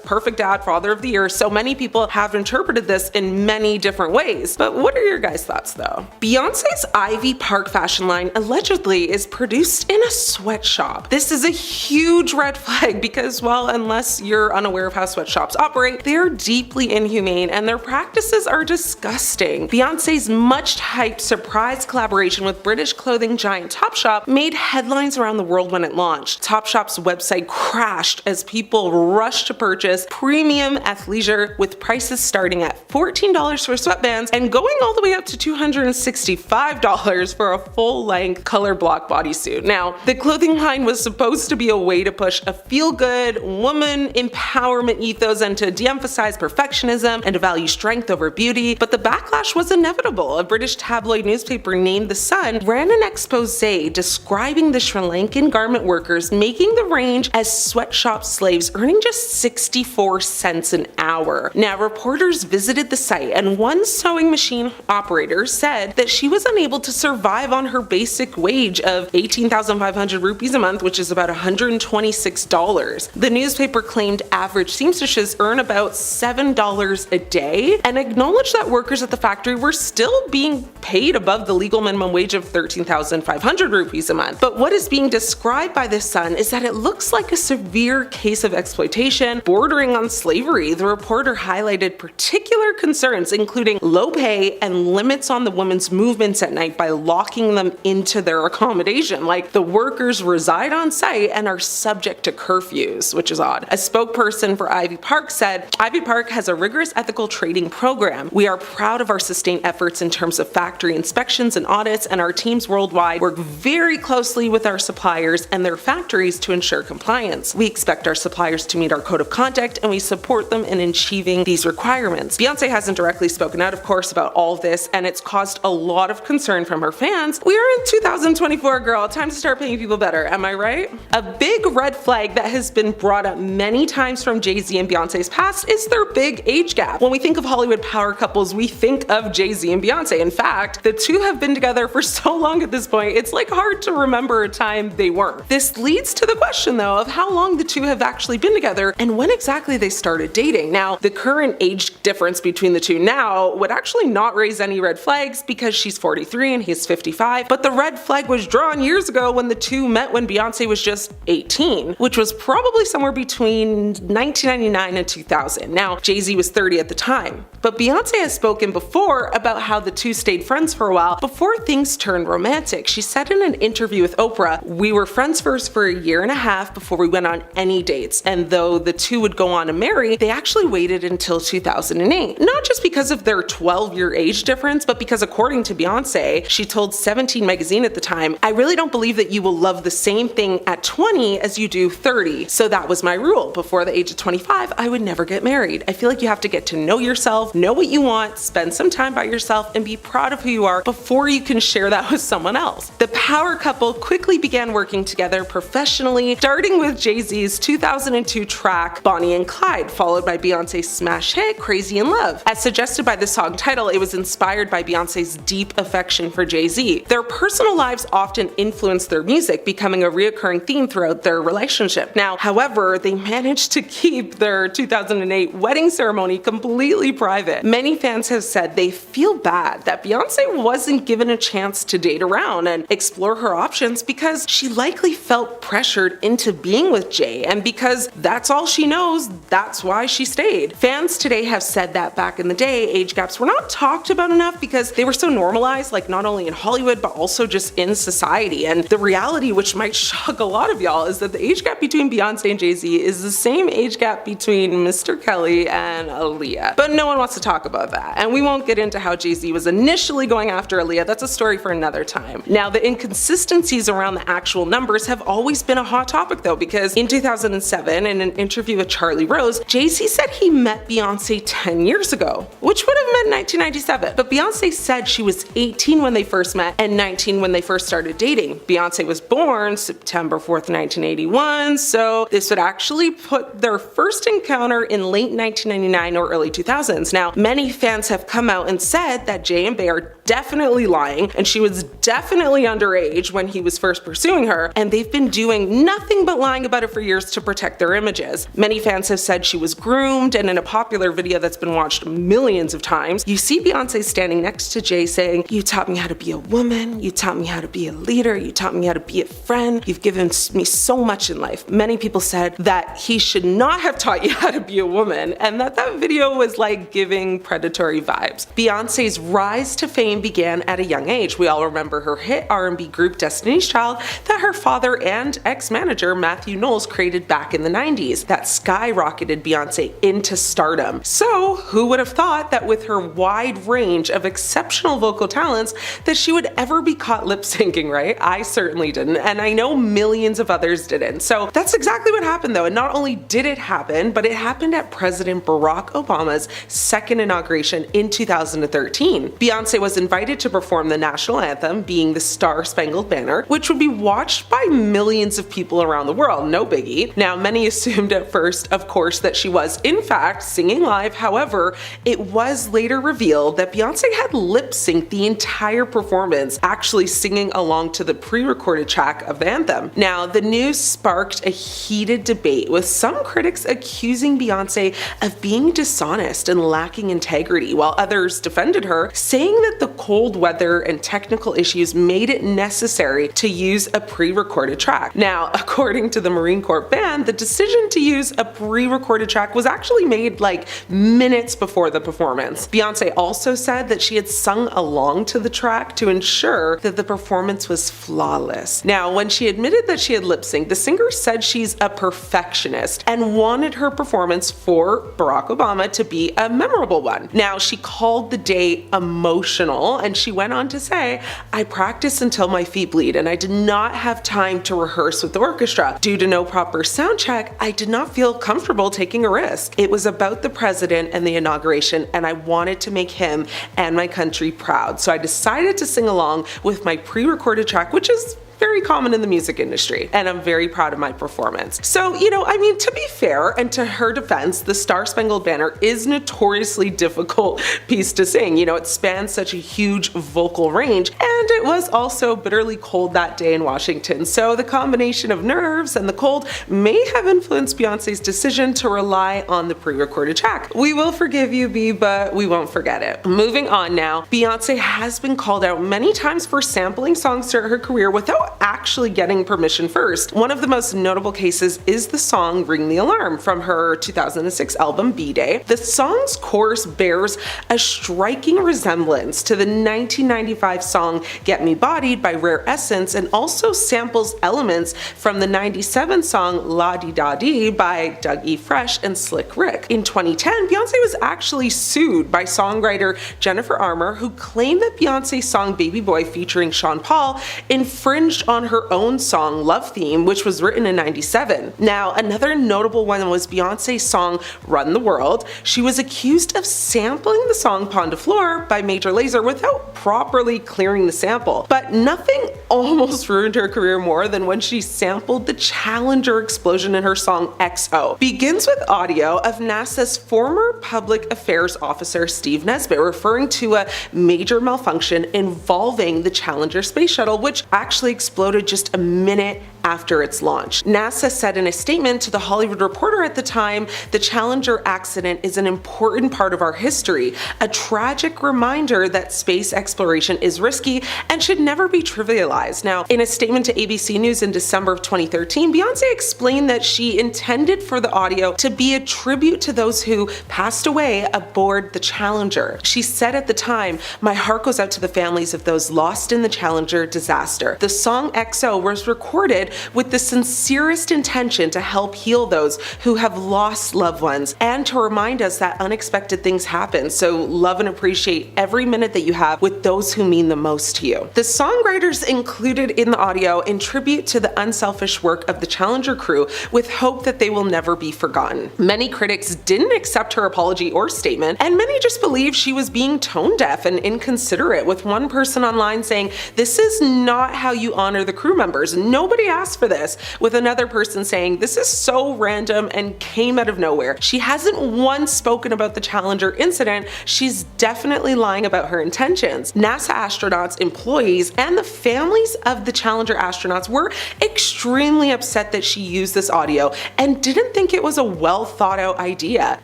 perfect dad, father of the year, so many people have interpreted this in many different ways. But what are your guys' thoughts though? Beyonce's Ivy Park fashion line allegedly is produced in a sweatshop. This is a huge red flag because, well, unless you're unaware of how sweatshops operate, they are deeply inhumane and their practices are disgusting. Beyonce's much-hyped surprise collaboration with British clothing giant Topshop made headlines around the world when it launched. Topshop's website crashed as people rushed to purchase premium athleisure, with prices starting at $14 for sweatbands and going all the way up to $265 for a full-length color block bodysuit. Now, the clothing line was supposed to be a way to push a feel-good woman empowerment ethos and to de-emphasize perfectionism and to value strength over beauty, but the backlash was inevitable. A British tabloid newspaper named The Sun ran an expose describing the Sri Lankan garment workers making the range as sweatshop slaves, earning just 64 cents an hour. Now, reporters visited the site and one sewing machine operator said that she was unable to survive on her basic wage of 18,500 rupees a month, which is about $126. The newspaper claimed average seamstresses earn about $7 a day and acknowledged that workers at the factory were still being paid above the legal minimum wage of 13,500 rupees a month. But what is being described by The Sun is that it looks like a severe case of exploitation bordering on slavery. The reporter highlighted particular concerns, including low pay and limits on the women's movements at night by locking them into their accommodation. Like, the workers reside on site and are subject to curfews, which is odd. A spokesperson for Ivy Park said, "Ivy Park has a rigorous ethical trading program. We are proud of our sustained efforts in terms of factory inspections and audits, and our teams worldwide work very closely with our suppliers and their factories to ensure compliance. We expect our suppliers to meet our code of conduct, and we support them in achieving these requirements." Beyonce hasn't directly spoken out, of course, about all of this, and it's caused a lot of concern from her fans. We are in 2024, girl. Time to start paying people better, am I right? A big red flag that has been brought up many times from Jay-Z and Beyonce's past is their big age gap. When we think of Hollywood power couples, we think of Jay-Z and Beyonce. In fact, the two have been together for so long at this point, it's like hard to remember a time they weren't. This leads to the question though of how long the two have actually been together and when exactly they started dating. Now, the current age difference between the two now would actually not raise any red flags because she's 43 and he's 55, but the red flag was drawn years ago when the two met when Beyonce was just 18, which was probably somewhere between 1999 and 2000. Now, Jay-Z was 30 at the time, but Beyonce has spoken before about how the two stayed friends for a while before things turned romantic. She said in an interview with Oprah, "We were friends first for a year and a half before we went on any dates, and though the two would go on to marry, they actually waited until 2008. Not just because of their 12-year age difference, but because according to Beyonce, she told 17 magazine at the time, "I really don't believe that you will love the same thing at 20 as you do 30. So that was my rule. Before the age of 25, I would never get married. I feel like you have to get to know yourself, know what you want, spend some time by yourself, and be proud of who you are before you can share that with someone else." The power couple quickly began working together professionally, starting with Jay-Z's 2002 track Bonnie and Clyde, followed by Beyonce's smash hit Crazy in Love. As suggested by the song title, it was inspired by Beyonce's deep affection for Jay-Z. Their personal lives often influenced their music, becoming a reoccurring theme throughout their relationship. Now, however, they managed to keep their 2008 wedding ceremony completely private private. Many fans have said they feel bad that Beyonce wasn't given a chance to date around and explore her options because she likely felt pressured into being with Jay, and because that's all she knows, that's why she stayed. Fans today have said that back in the day, age gaps were not talked about enough because they were so normalized, like not only in Hollywood but also just in society. And the reality, which might shock a lot of y'all, is that the age gap between Beyonce and Jay-Z is the same age gap between Mr. Kelly and Aaliyah. But no one wants to talk about that, and we won't get into how Jay-Z was initially going after Aaliyah. That's a story for another time. Now, the inconsistencies around the actual numbers have always been a hot topic though, because in 2007, in an interview with Charlie Rose, Jay-Z said he met Beyonce 10 years ago, which would have meant 1997. But Beyonce said she was 18 when they first met and 19 when they first started dating. Beyonce was born September 4th, 1981, so this would actually put their first encounter in late 1999 or early 2000s. Now, many fans have come out and said that Jay and Bey are definitely lying, and she was definitely underage when he was first pursuing her, and they've been doing nothing but lying about it for years to protect their images. Many fans have said she was groomed, and in a popular video that's been watched millions of times, you see Beyonce standing next to Jay saying, "You taught me how to be a woman, you taught me how to be a leader, you taught me how to be a friend, you've given me so much in life." Many people said that he should not have taught you how to be a woman, and that video was like giving predatory vibes. Beyonce's rise to fame began at a young age. We all remember her hit R&B group Destiny's Child that her father and ex-manager Matthew Knowles created back in the 90s that skyrocketed Beyonce into stardom. So who would have thought that with her wide range of exceptional vocal talents that she would ever be caught lip syncing, right? I certainly didn't, and I know millions of others didn't. So that's exactly what happened though, and not only did it happen, but it happened at President Barack Obama's second inauguration in 2013. Beyonce was invited to perform the national anthem, being the Star-Spangled Banner, which would be watched by millions of people around the world, no biggie. Now, many assumed at first, of course, that she was in fact singing live. However, it was later revealed that Beyonce had lip-synced the entire performance, actually singing along to the pre-recorded track of the anthem. Now, the news sparked a heated debate, with some critics accusing Beyonce of being dishonest and lacking integrity, while others defended her, saying that the cold weather and technical issues made it necessary to use a pre-recorded track. Now, according to the Marine Corps band, the decision to use a pre-recorded track was actually made like minutes before the performance. Beyonce also said that she had sung along to the track to ensure that the performance was flawless. Now, when she admitted that she had lip-synced, the singer said she's a perfectionist and wanted her performance for Barack Obama to be a memorable one. Now, she called the day emotional, and she went on to say, "I practiced until my feet bleed, and I did not have time to rehearse with the orchestra. Due to no proper sound check, I did not feel comfortable taking a risk. It was about the president and the inauguration, and I wanted to make him and my country proud. So I decided to sing along with my pre-recorded track," which is very common in the music industry, and I'm very proud of my performance. So, I mean, to be fair, and to her defense, the Star-Spangled Banner is notoriously difficult piece to sing. It spans such a huge vocal range, and it was also bitterly cold that day in Washington. So the combination of nerves and the cold may have influenced Beyonce's decision to rely on the pre-recorded track. We will forgive you, B, but we won't forget it. Moving on now, Beyonce has been called out many times for sampling songs throughout her career without actually getting permission first. One of the most notable cases is the song Ring the Alarm from her 2006 album B-Day. The song's chorus bears a striking resemblance to the 1995 song Get Me Bodied by Rare Essence, and also samples elements from the 97 song La Di Da Di by Doug E. Fresh and Slick Rick. In 2010, Beyonce was actually sued by songwriter Jennifer Armour, who claimed that Beyonce's song Baby Boy featuring Sean Paul infringed on her own song Love Theme, which was written in 97. Now, another notable one was Beyonce's song Run the World. She was accused of sampling the song Pon de Floor by Major Lazer without properly clearing the sample. But nothing almost ruined her career more than when she sampled the Challenger explosion in her song XO. Begins with audio of NASA's former public affairs officer Steve Nesbitt referring to a major malfunction involving the Challenger space shuttle, which actually exploded just a minute after its launch. NASA said in a statement to The Hollywood Reporter at the time, "The Challenger accident is an important part of our history, a tragic reminder that space exploration is risky and should never be trivialized." Now, in a statement to ABC News in December of 2013, Beyonce explained that she intended for the audio to be a tribute to those who passed away aboard the Challenger. She said at the time, "My heart goes out to the families of those lost in the Challenger disaster. The song XO was recorded with the sincerest intention to help heal those who have lost loved ones and to remind us that unexpected things happen, so love and appreciate every minute that you have with those who mean the most to you." The songwriters included in the audio in tribute to the unselfish work of the Challenger crew with hope that they will never be forgotten. Many critics didn't accept her apology or statement, and many just believed she was being tone deaf and inconsiderate, with one person online saying, "This is not how you honor the crew members. Nobody asked for this," with another person saying, "This is so random and came out of nowhere. She hasn't once spoken about the Challenger incident. She's definitely lying about her intentions." NASA astronauts, employees, and the families of the Challenger astronauts were extremely upset that she used this audio and didn't think it was a well thought out idea.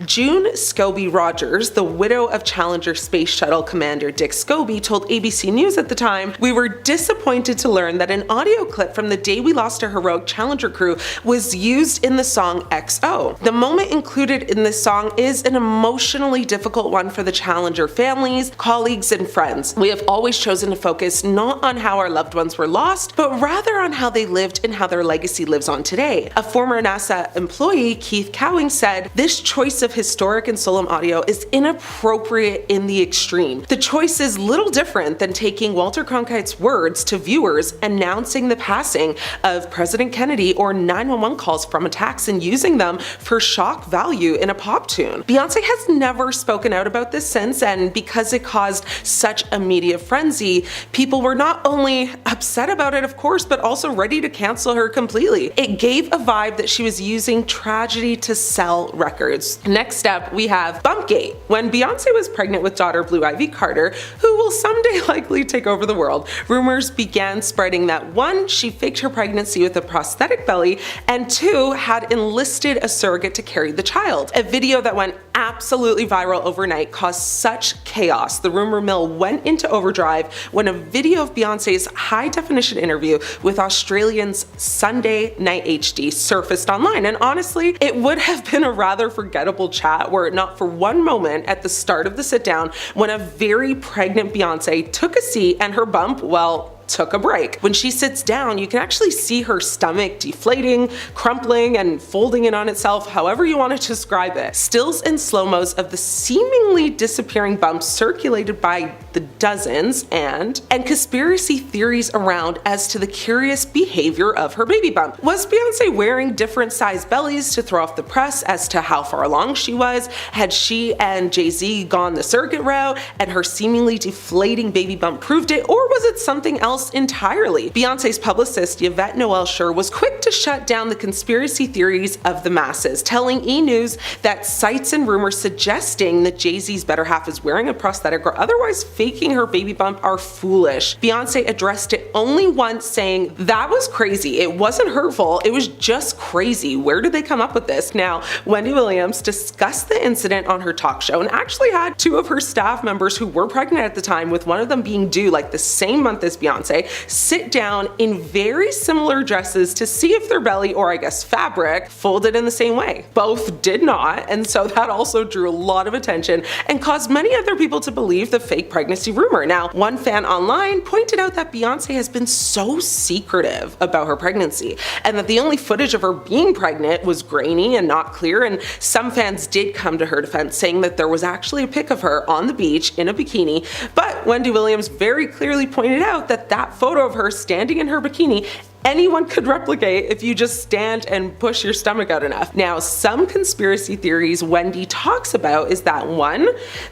June Scobie Rogers, the widow of Challenger Space Shuttle Commander Dick Scobie, told ABC News at the time, "We were disappointed to learn that an audio clip from the day we lost a heroic Challenger crew was used in the song XO. The moment included in this song is an emotionally difficult one for the Challenger families, colleagues, and friends. We have always chosen to focus not on how our loved ones were lost, but rather on how they lived and how their legacy lives on today." A former NASA employee, Keith Cowing, said, "This choice of historic and solemn audio is inappropriate in the extreme. The choice is little different than taking Walter Cronkite's words to viewers announcing the passing of President Kennedy or 911 calls from attacks and using them for shock value in a pop tune." Beyonce has never spoken out about this since, and because it caused such a media frenzy, people were not only upset about it, of course, but also ready to cancel her completely. It gave a vibe that she was using tragedy to sell records. Next up, we have Bumpgate. When Beyonce was pregnant with daughter Blue Ivy Carter, who will someday likely take over the world, rumors began spreading that 1, she faked her pregnancy with a prosthetic belly, and 2, had enlisted a surrogate to carry the child. A video that went absolutely viral overnight caused such chaos. The rumor mill went into overdrive when a video of Beyonce's high-definition interview with Australian's Sunday Night HD surfaced online, and honestly, it would have been a rather forgettable chat were it not for one moment at the start of the sit-down when a very pregnant Beyonce took a seat and her bump, well, took a break. When she sits down, you can actually see her stomach deflating, crumpling, and folding in on itself, however you want to describe it. Stills and slow-mos of the seemingly disappearing bumps circulated by the dozens, and conspiracy theories around as to the curious behavior of her baby bump. Was Beyonce wearing different sized bellies to throw off the press as to how far along she was? Had she and Jay-Z gone the surrogate route and her seemingly deflating baby bump proved it, or was it something else entirely? Beyonce's publicist Yvette Noel Schur was quick to shut down the conspiracy theories of the masses, telling E! News that sites and rumors suggesting that Jay-Z's better half is wearing a prosthetic or otherwise faking her baby bump are foolish. Beyonce addressed it only once, saying, "That was crazy. It wasn't hurtful. It was just crazy. Where did they come up with this?" Now, Wendy Williams discussed the incident on her talk show and actually had 2 of her staff members who were pregnant at the time, with one of them being due like the same month as Beyonce, sit down in very similar dresses to see if their belly, or I guess fabric, folded in the same way. Both did not, and so that also drew a lot of attention and caused many other people to believe the fake pregnancy rumor. Now, one fan online pointed out that Beyonce has been so secretive about her pregnancy, and that the only footage of her being pregnant was grainy and not clear, and some fans did come to her defense, saying that there was actually a pic of her on the beach in a bikini, but Wendy Williams very clearly pointed out that that photo of her standing in her bikini anyone could replicate if you just stand and push your stomach out enough. Now, some conspiracy theories Wendy talks about is that 1,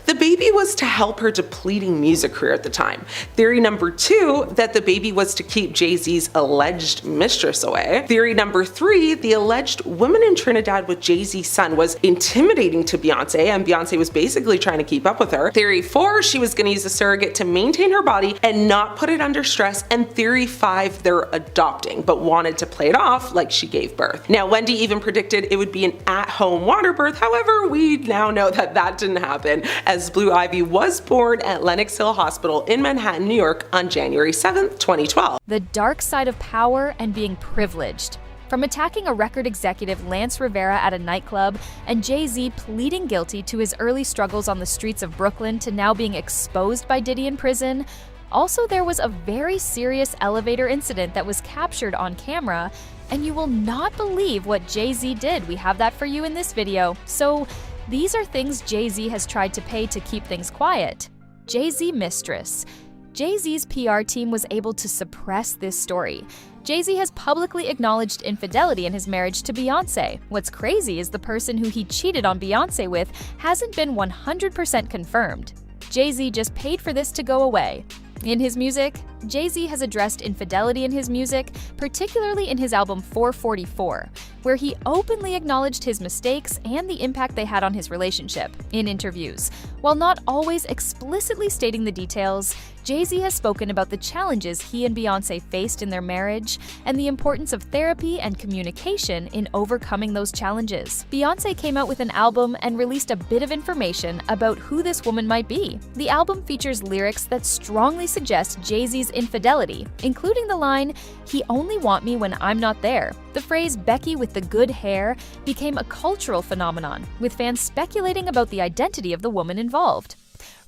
the baby was to help her depleting music career at the time. Theory number 2, that the baby was to keep Jay-Z's alleged mistress away. Theory number 3, the alleged woman in Trinidad with Jay-Z's son was intimidating to Beyonce, and Beyonce was basically trying to keep up with her. Theory 4, she was going to use a surrogate to maintain her body and not put it under stress. And theory 5, they're adopted adopting, but wanted to play it off like she gave birth. Now, Wendy even predicted it would be an at-home water birth. However, we now know that that didn't happen, as Blue Ivy was born at Lenox Hill Hospital in Manhattan, New York on January 7th, 2012. The dark side of power and being privileged. From attacking a record executive Lance Rivera at a nightclub and Jay-Z pleading guilty to his early struggles on the streets of Brooklyn to now being exposed by Diddy in prison, also there was a very serious elevator incident that was captured on camera, and you will not believe what Jay-Z did. We have that for you in this video. So these are things Jay-Z has tried to pay to keep things quiet. Jay-Z mistress. Jay-Z's PR team was able to suppress this story. Jay-Z has publicly acknowledged infidelity in his marriage to Beyonce. What's crazy is the person who he cheated on Beyonce with hasn't been 100% confirmed. Jay-Z just paid for this to go away. In his music, Jay-Z has addressed infidelity in his music, particularly in his album 444, where he openly acknowledged his mistakes and the impact they had on his relationship in interviews. While not always explicitly stating the details, Jay-Z has spoken about the challenges he and Beyoncé faced in their marriage and the importance of therapy and communication in overcoming those challenges. Beyoncé came out with an album and released a bit of information about who this woman might be. The album features lyrics that strongly suggest Jay-Z's infidelity, including the line, "He only want me when I'm not there." The phrase "Becky with the good hair" became a cultural phenomenon, with fans speculating about the identity of the woman involved.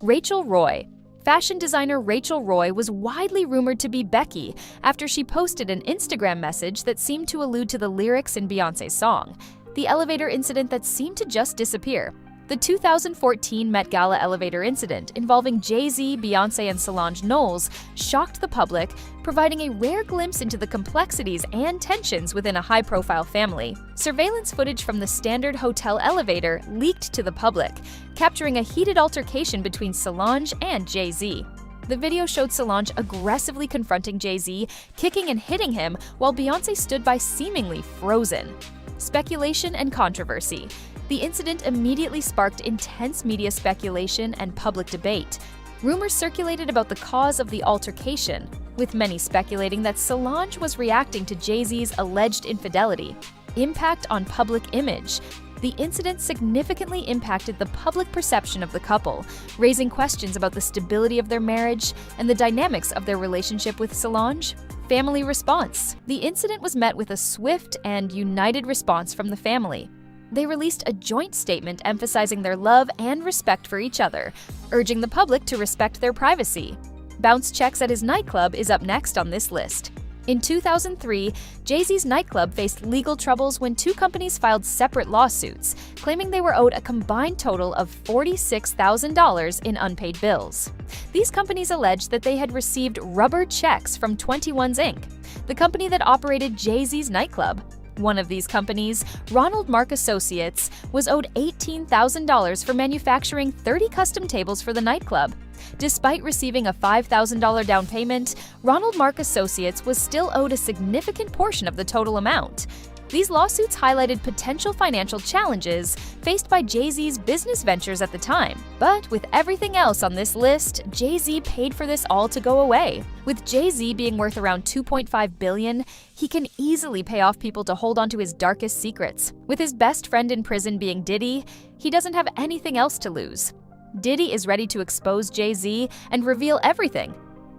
Rachel Roy. Fashion designer Rachel Roy was widely rumored to be Becky after she posted an Instagram message that seemed to allude to the lyrics in Beyoncé's song, the elevator incident that seemed to just disappear. The 2014 Met Gala elevator incident involving Jay-Z, Beyoncé, and Solange Knowles shocked the public, providing a rare glimpse into the complexities and tensions within a high-profile family. Surveillance footage from the Standard Hotel elevator leaked to the public, capturing a heated altercation between Solange and Jay-Z. The video showed Solange aggressively confronting Jay-Z, kicking and hitting him, while Beyoncé stood by seemingly frozen. Speculation and controversy. The incident immediately sparked intense media speculation and public debate. Rumors circulated about the cause of the altercation, with many speculating that Solange was reacting to Jay-Z's alleged infidelity. Impact on public image. The incident significantly impacted the public perception of the couple, raising questions about the stability of their marriage and the dynamics of their relationship with Solange. Family response. The incident was met with a swift and united response from the family. They released a joint statement emphasizing their love and respect for each other, urging the public to respect their privacy. Bounce checks at his nightclub is up next on this list. In 2003, Jay-Z's nightclub faced legal troubles when two companies filed separate lawsuits, claiming they were owed a combined total of $46,000 in unpaid bills. These companies alleged that they had received rubber checks from 21's Inc., the company that operated Jay-Z's nightclub. One of these companies, Ronald Mark Associates, was owed $18,000 for manufacturing 30 custom tables for the nightclub. Despite receiving a $5,000 down payment, Ronald Mark Associates was still owed a significant portion of the total amount. These lawsuits highlighted potential financial challenges faced by Jay-Z's business ventures at the time. But with everything else on this list, Jay-Z paid for this all to go away. With Jay-Z being worth around $2.5 billion, he can easily pay off people to hold on to his darkest secrets. With his best friend in prison being Diddy, he doesn't have anything else to lose. Diddy is ready to expose Jay-Z and reveal everything.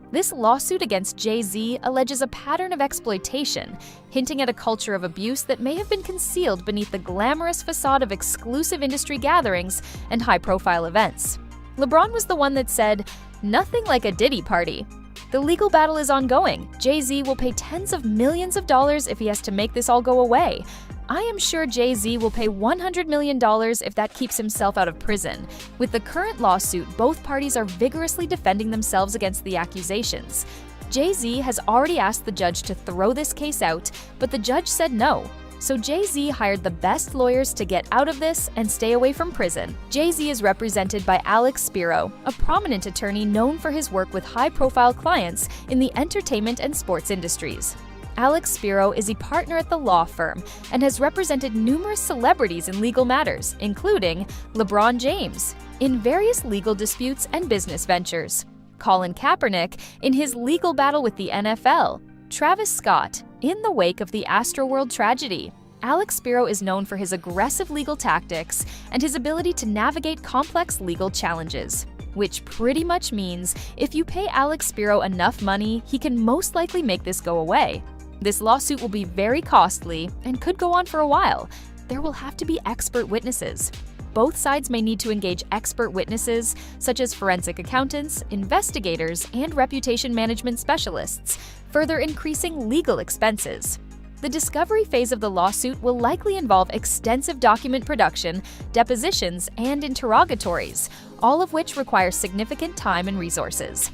This lawsuit against Jay-Z alleges a pattern of exploitation, hinting at a culture of abuse that may have been concealed beneath the glamorous facade of exclusive industry gatherings and high-profile events. LeBron was the one that said, "Nothing like a Diddy party." The legal battle is ongoing. Jay-Z will pay tens of millions of dollars if he has to make this all go away. I am sure Jay-Z will pay $100 million if that keeps himself out of prison. With the current lawsuit, both parties are vigorously defending themselves against the accusations. Jay-Z has already asked the judge to throw this case out, but the judge said no. So Jay-Z hired the best lawyers to get out of this and stay away from prison. Jay-Z is represented by Alex Spiro, a prominent attorney known for his work with high-profile clients in the entertainment and sports industries. Alex Spiro is a partner at the law firm and has represented numerous celebrities in legal matters, including LeBron James, in various legal disputes and business ventures, Colin Kaepernick in his legal battle with the NFL, Travis Scott. In the wake of the Astroworld tragedy, Alex Spiro is known for his aggressive legal tactics and his ability to navigate complex legal challenges, which pretty much means if you pay Alex Spiro enough money, he can most likely make this go away. This lawsuit will be very costly and could go on for a while. There will have to be expert witnesses. Both sides may need to engage expert witnesses, such as forensic accountants, investigators, and reputation management specialists, further increasing legal expenses. The discovery phase of the lawsuit will likely involve extensive document production, depositions, and interrogatories, all of which require significant time and resources.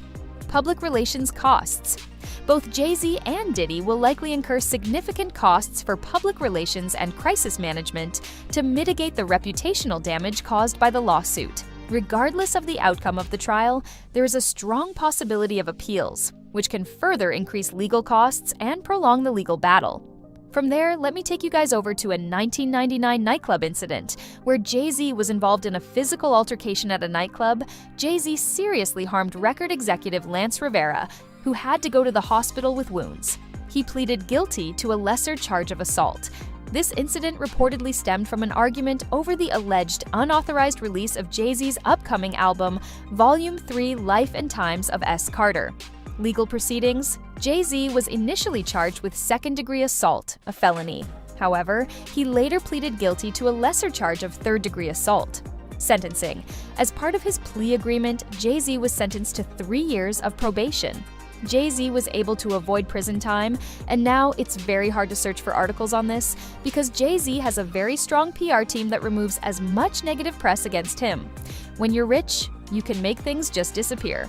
Public relations costs. Both Jay-Z and Diddy will likely incur significant costs for public relations and crisis management to mitigate the reputational damage caused by the lawsuit. Regardless of the outcome of the trial, there is a strong possibility of appeals, which can further increase legal costs and prolong the legal battle. From there, let me take you guys over to a 1999 nightclub incident where Jay-Z was involved in a physical altercation at a nightclub. Jay-Z seriously harmed record executive Lance Rivera, who had to go to the hospital with wounds. He pleaded guilty to a lesser charge of assault. This incident reportedly stemmed from an argument over the alleged unauthorized release of Jay-Z's upcoming album, Volume 3: Life and Times of S. Carter. Legal proceedings. Jay-Z was initially charged with second-degree assault, a felony. However, he later pleaded guilty to a lesser charge of third-degree assault. Sentencing. As part of his plea agreement, Jay-Z was sentenced to 3 years of probation. Jay-Z was able to avoid prison time, and now it's very hard to search for articles on this because Jay-Z has a very strong PR team that removes as much negative press against him. When you're rich, you can make things just disappear.